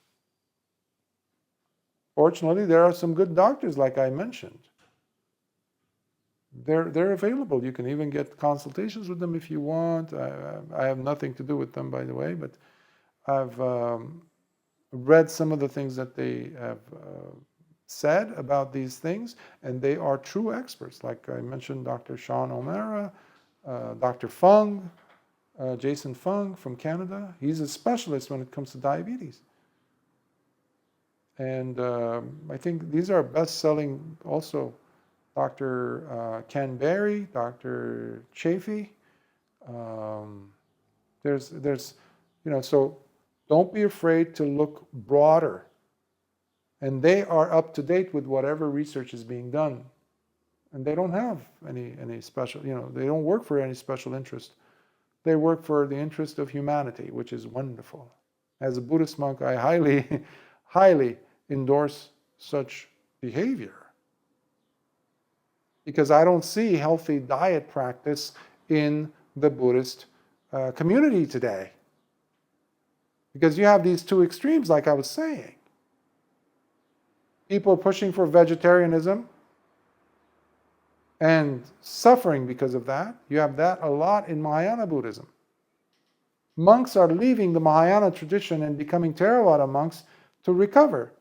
S1: Fortunately, there are some good doctors, like I mentioned. They're available. You can even get consultations with them if you want. I have nothing to do with them, by the way, but I've read some of the things that they have said about these things, and they are true experts. Like I mentioned, Dr. Sean O'Mara, Dr. Fung, Jason Fung from Canada. He's a specialist when it comes to diabetes. And I think these are best-selling also. Dr. Ken Berry, Dr. Chafee. So don't be afraid to look broader. And they are up to date with whatever research is being done. And they don't have any special, they don't work for any special interest. They work for the interest of humanity, which is wonderful. As a Buddhist monk, I highly, highly endorse such behavior, because I don't see healthy diet practice in the Buddhist community today. Because you have these two extremes, like I was saying. People pushing for vegetarianism and suffering because of that. You have that a lot in Mahayana Buddhism. Monks are leaving the Mahayana tradition and becoming Theravada monks to recover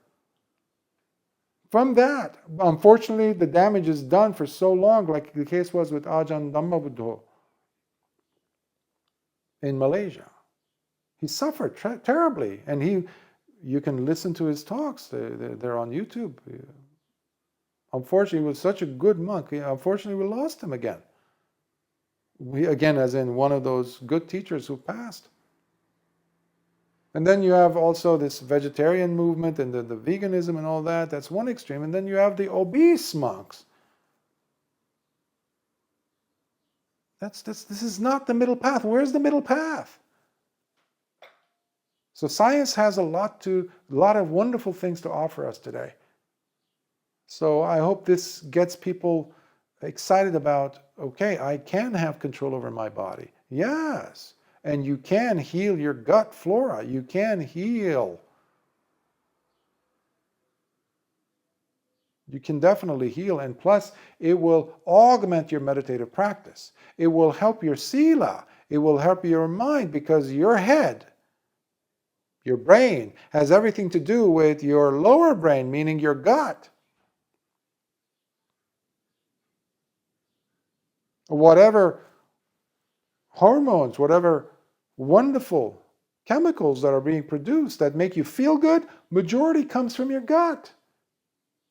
S1: from that. Unfortunately, the damage is done for so long, like the case was with Ajahn Dhammabuddha in Malaysia. He suffered terribly, and you can listen to his talks. They're on YouTube. Unfortunately, he was such a good monk. Unfortunately, we lost him again. Again, as in one of those good teachers who passed. And then you have also this vegetarian movement and the veganism and all that. That's one extreme. And then you have the obese monks. This is not the middle path. Where's the middle path? So science has a lot of wonderful things to offer us today. So I hope this gets people excited about, okay, I can have control over my body. Yes. And you can heal your gut flora. You can heal. You can definitely heal. And plus, it will augment your meditative practice. It will help your sila. It will help your mind, because your head, your brain, has everything to do with your lower brain, meaning your gut. Whatever hormones, whatever wonderful chemicals that are being produced that make you feel good, majority comes from your gut.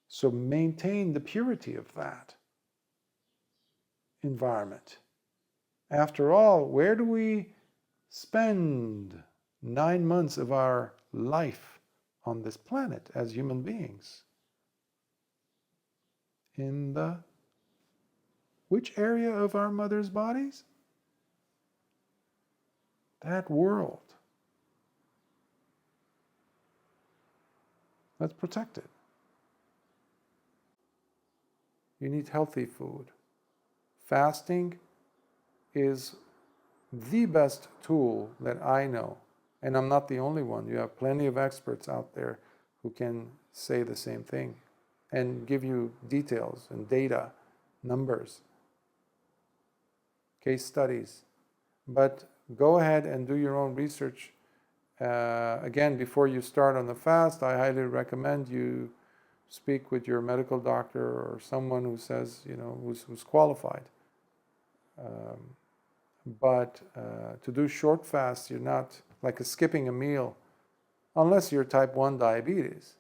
S1: So maintain the purity of that environment. After all, where do we spend 9 months of our life on this planet as human beings? In which area of our mother's bodies? That world. Let's protect it. You need healthy food. Fasting is the best tool that I know. And I'm not the only one. You have plenty of experts out there who can say the same thing and give you details and data, numbers, case studies. But go ahead and do your own research. Again, before you start on the fast, I highly recommend you speak with your medical doctor or someone who says, who's qualified. But to do short fasts, you're not like skipping a meal, unless you're type 1 diabetes.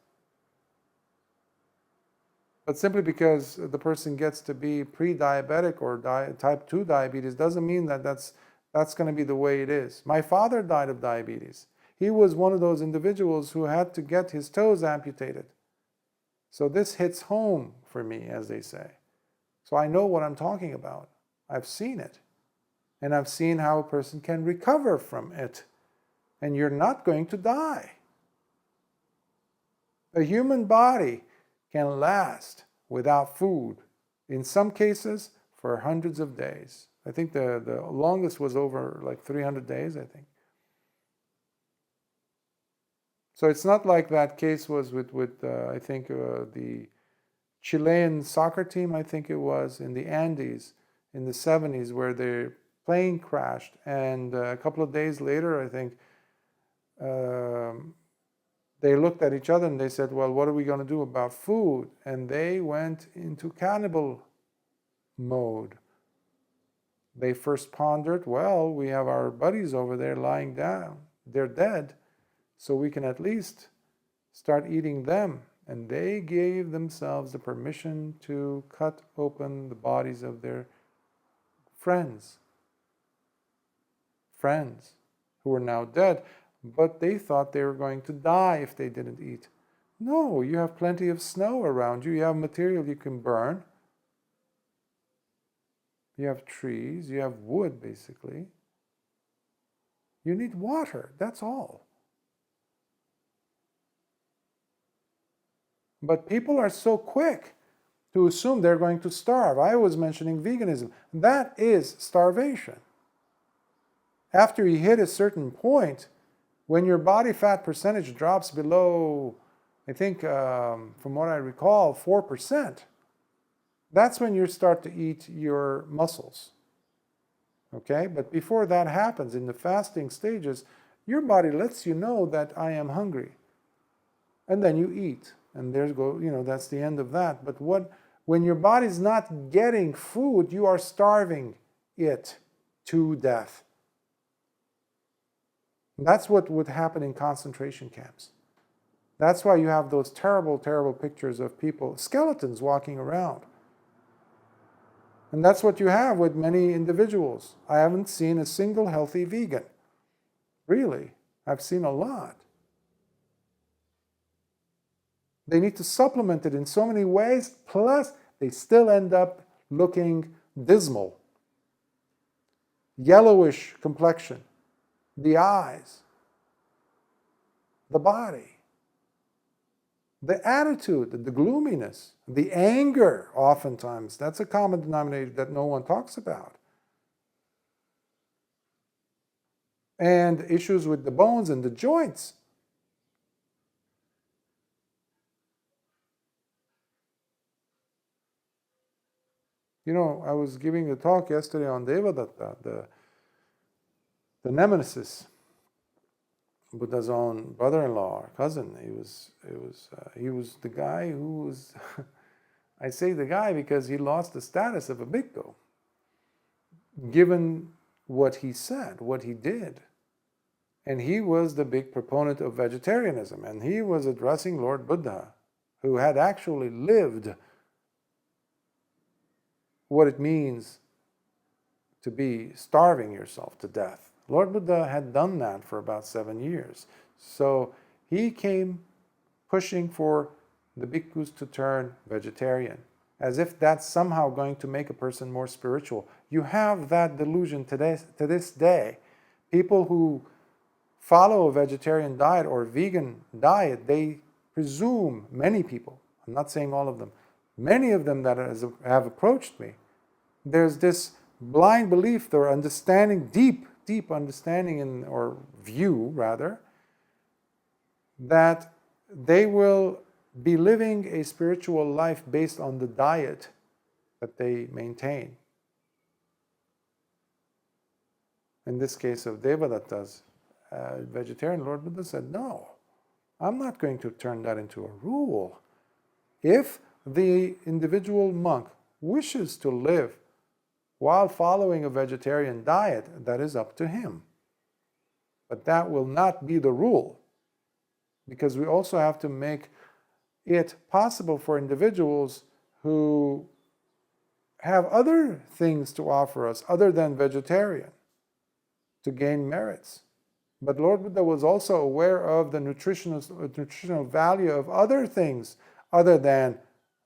S1: But simply because the person gets to be pre-diabetic or type 2 diabetes doesn't mean that that's going to be the way it is. My father died of diabetes. He was one of those individuals who had to get his toes amputated. So this hits home for me, as they say. So I know what I'm talking about. I've seen it. And I've seen how a person can recover from it. And you're not going to die. A human body can last without food, in some cases, for hundreds of days. I think the longest was over like 300 days, I think. So it's not like that case was with I think, the Chilean soccer team, I think it was, in the Andes in the 70s, where their plane crashed. And a couple of days later, I think, they looked at each other and they said, well, what are we going to do about food? And they went into cannibal mode. They first pondered, well, we have our buddies over there lying down. They're dead, so we can at least start eating them. And they gave themselves the permission to cut open the bodies of their friends who were now dead. But they thought they were going to die if they didn't eat. No, you have plenty of snow around you. You have material you can burn. You have trees. You have wood, basically. You need water. That's all. But people are so quick to assume they're going to starve. I was mentioning veganism. That is starvation. After you hit a certain point, when your body fat percentage drops below, I think, from what I recall, 4%, that's when you start to eat your muscles. Okay? But before that happens, in the fasting stages, your body lets you know that I am hungry. And then you eat. And that's the end of that. But when your body's not getting food, you are starving it to death. That's what would happen in concentration camps. That's why you have those terrible, terrible pictures of people, skeletons walking around. And that's what you have with many individuals. I haven't seen a single healthy vegan. Really. I've seen a lot. They need to supplement it in so many ways, plus they still end up looking dismal. Yellowish complexion, the eyes, the body, the attitude, the gloominess, the anger, oftentimes. That's a common denominator that no one talks about. And issues with the bones and the joints. I was giving a talk yesterday on Devadatta, the nemesis, Buddha's own brother-in-law or cousin. He was the guy who was. I say the guy because he lost the status of a bhikkhu, given what he said, what he did. And he was the big proponent of vegetarianism, and he was addressing Lord Buddha, who had actually lived what it means to be starving yourself to death. Lord Buddha had done that for about 7 years. So he came pushing for the bhikkhus to turn vegetarian, as if that's somehow going to make a person more spiritual. You have that delusion to this day. People who follow a vegetarian diet or vegan diet, they presume, many people, I'm not saying all of them, many of them that have approached me, there's this blind belief or understanding, deep understanding or view rather, that they will be living a spiritual life based on the diet that they maintain. In this case of Devadatta's vegetarian, Lord Buddha said, no, I'm not going to turn that into a rule. If the individual monk wishes to live while following a vegetarian diet, that is up to him. But that will not be the rule, because we also have to make it possible for individuals who have other things to offer us other than vegetarian to gain merits. But Lord Buddha was also aware of the nutritional value of other things other than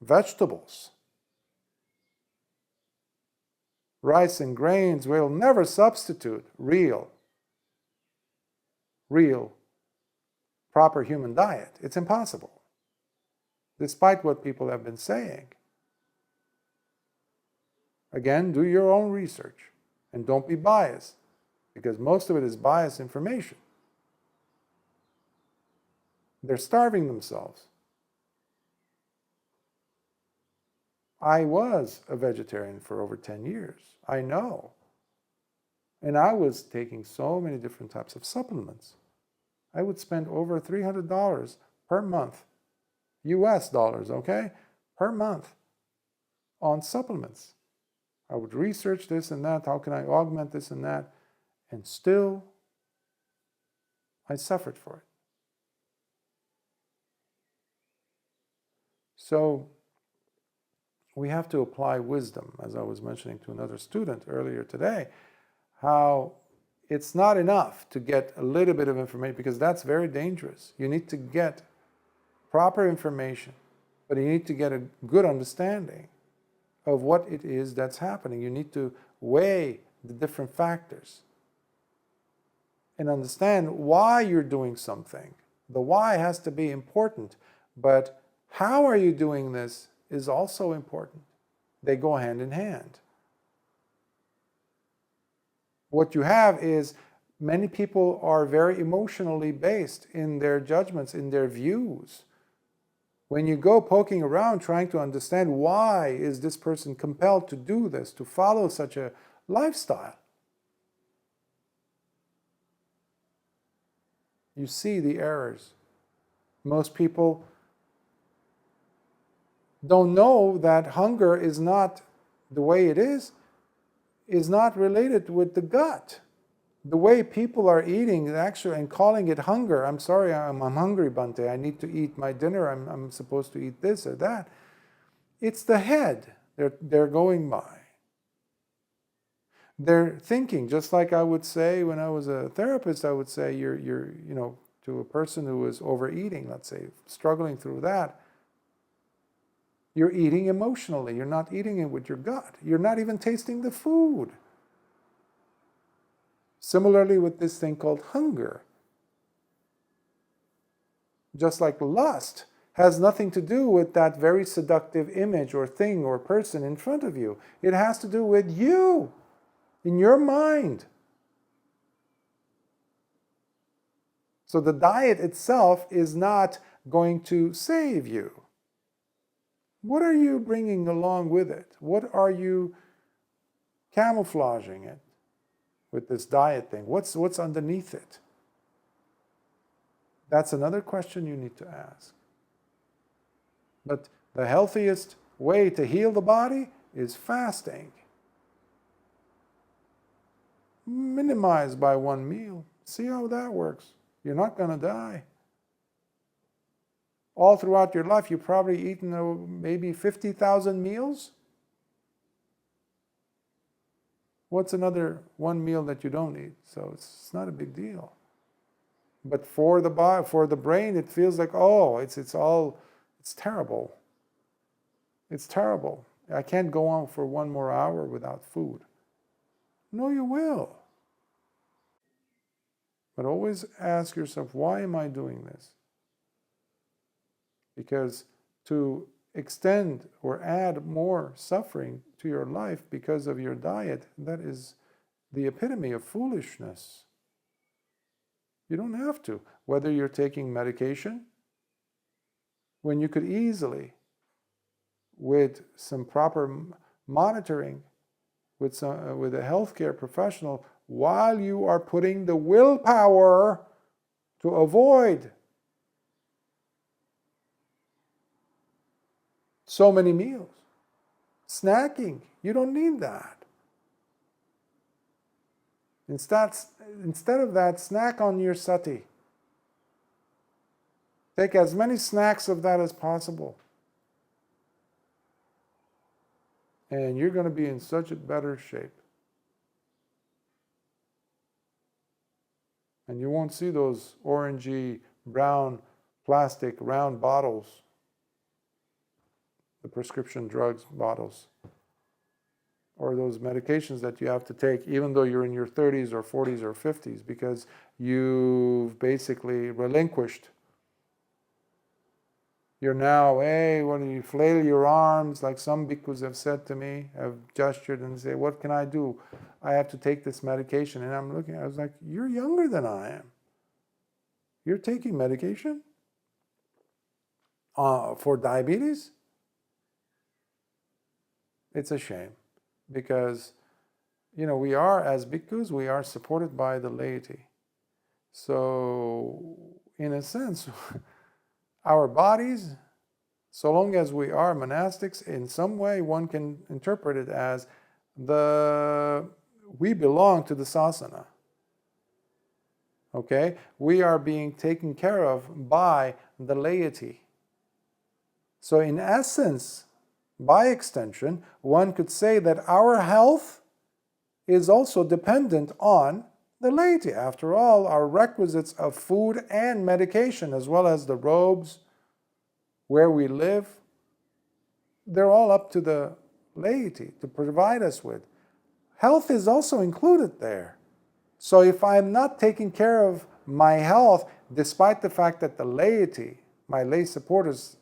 S1: vegetables. Rice and grains will never substitute real, proper human diet. It's impossible, despite what people have been saying. Again, do your own research and don't be biased, because most of it is biased information. They're starving themselves. I was a vegetarian for over 10 years. I know. And I was taking so many different types of supplements. I would spend over $300 per month, US dollars, okay, per month on supplements. I would research this and that, how can I augment this and that, and still I suffered for it. So we have to apply wisdom, as I was mentioning to another student earlier today, how it's not enough to get a little bit of information, because that's very dangerous. You need to get proper information, but you need to get a good understanding of what it is that's happening. You need to weigh the different factors and understand why you're doing something. The why has to be important, but How are you doing this is also important. They go hand in hand. What you have is many people are very emotionally based in their judgments, in their views. When you go poking around trying to understand why is this person compelled to do this, to follow such a lifestyle, you see the errors. Most people don't know that hunger is not the way it is not related with the gut. The way people are eating actually and calling it hunger, I'm sorry, I'm hungry, Bhante, I need to eat my dinner, I'm supposed to eat this or that. It's the head they're going by. They're thinking, just like I would say when I was a therapist, I would say you're to a person who is overeating, let's say, struggling through that, you're eating emotionally. You're not eating it with your gut. You're not even tasting the food. Similarly with this thing called hunger. Just like lust has nothing to do with that very seductive image or thing or person in front of you. It has to do with you, in your mind. So the diet itself is not going to save you. What are you bringing along with it? What are you camouflaging it with this diet thing? What's underneath it? That's another question you need to ask. But the healthiest way to heal the body is fasting. Minimize by one meal. See how that works. You're not going to die. All throughout your life, you've probably eaten maybe 50,000 meals. What's another one meal that you don't eat? So it's not a big deal. But for the body, for the brain, it feels like, oh, it's terrible. It's terrible. I can't go on for one more hour without food. No, you will. But always ask yourself, why am I doing this? Because to extend or add more suffering to your life because of your diet, that is the epitome of foolishness. You don't have to. Whether you're taking medication, when you could easily, with some proper monitoring, with a healthcare professional, while you are putting the willpower to avoid so many meals. Snacking, you don't need that. Instead of that, snack on your sati. Take as many snacks of that as possible. And you're going to be in such a better shape. And you won't see those orangey, brown, plastic, round bottles, the prescription drugs bottles, or those medications that you have to take even though you're in your 30s or 40s or 50s, because you've basically relinquished. You're now, hey, when you flail your arms, like some bhikkhus have said to me, have gestured and say, what can I do? I have to take this medication. And I'm looking, I was like, you're younger than I am. You're taking medication for diabetes? It's a shame, because, we are, as bhikkhus, we are supported by the laity. So, in a sense, our bodies, so long as we are monastics, in some way one can interpret it as we belong to the sasana. Okay? We are being taken care of by the laity. So in essence, by extension, one could say that our health is also dependent on the laity. After all, our requisites of food and medication, as well as the robes, where we live, they're all up to the laity to provide us with. Health is also included there. So if I'm not taking care of my health, despite the fact that the laity, my lay supporters,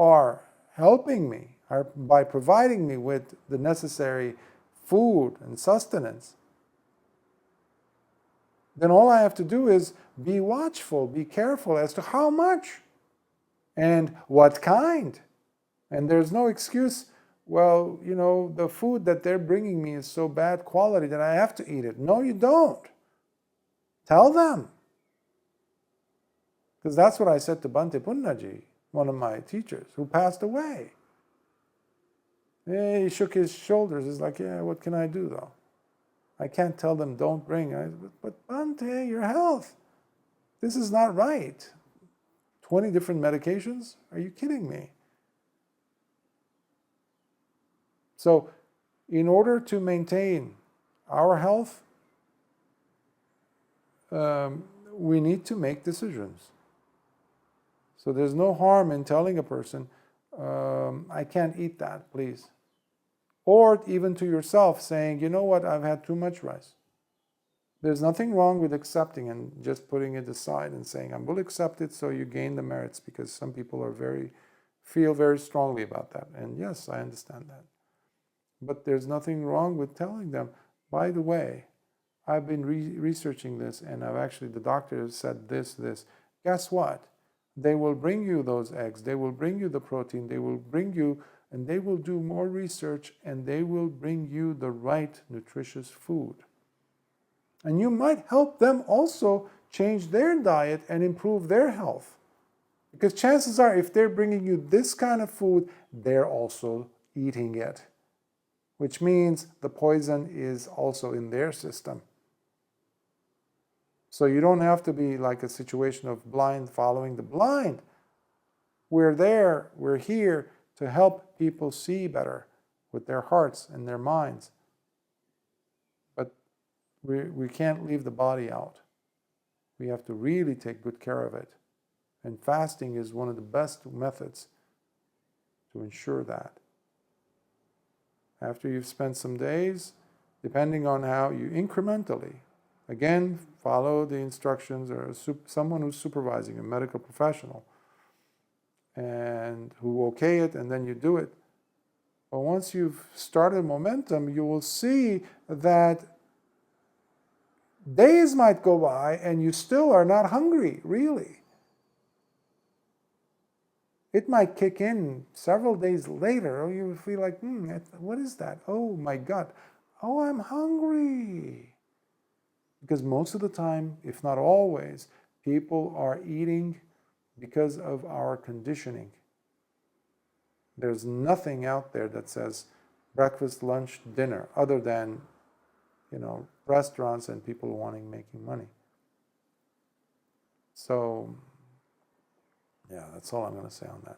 S1: are helping me, by providing me with the necessary food and sustenance, then all I have to do is be watchful, be careful as to how much and what kind. And there's no excuse, well, the food that they're bringing me is so bad quality that I have to eat it. No, you don't. Tell them. Because that's what I said to Bhante Punnaji, one of my teachers, who passed away. He shook his shoulders. He's like, yeah, what can I do though? I can't tell them don't bring. But Bhante, your health. This is not right. 20 different medications? Are you kidding me? So, in order to maintain our health, we need to make decisions. So there's no harm in telling a person, I can't eat that, please. Or even to yourself saying, you know what, I've had too much rice. There's nothing wrong with accepting and just putting it aside and saying, I will accept it so you gain the merits, because some people feel very strongly about that. And yes, I understand that. But there's nothing wrong with telling them, by the way, I've been researching this, and the doctor has said this. Guess what? They will bring you those eggs, they will bring you the protein, they will bring you, and they will do more research, and they will bring you the right nutritious food. And you might help them also change their diet and improve their health. Because chances are, if they're bringing you this kind of food, they're also eating it. Which means the poison is also in their system. So you don't have to be like a situation of blind following the blind. We're here to help people see better with their hearts and their minds. But we can't leave the body out. We have to really take good care of it. And fasting is one of the best methods to ensure that. After you've spent some days, depending on how you incrementally, again, follow the instructions, or someone who's supervising, a medical professional, and who okay it, and then you do it. But once you've started momentum, you will see that days might go by and you still are not hungry, really. It might kick in several days later, or you feel like, what is that? Oh my God. Oh, I'm hungry. Because most of the time, if not always, people are eating because of our conditioning. There's nothing out there that says breakfast, lunch, dinner, other than, restaurants and people making money. So, yeah, that's all I'm going to say on that.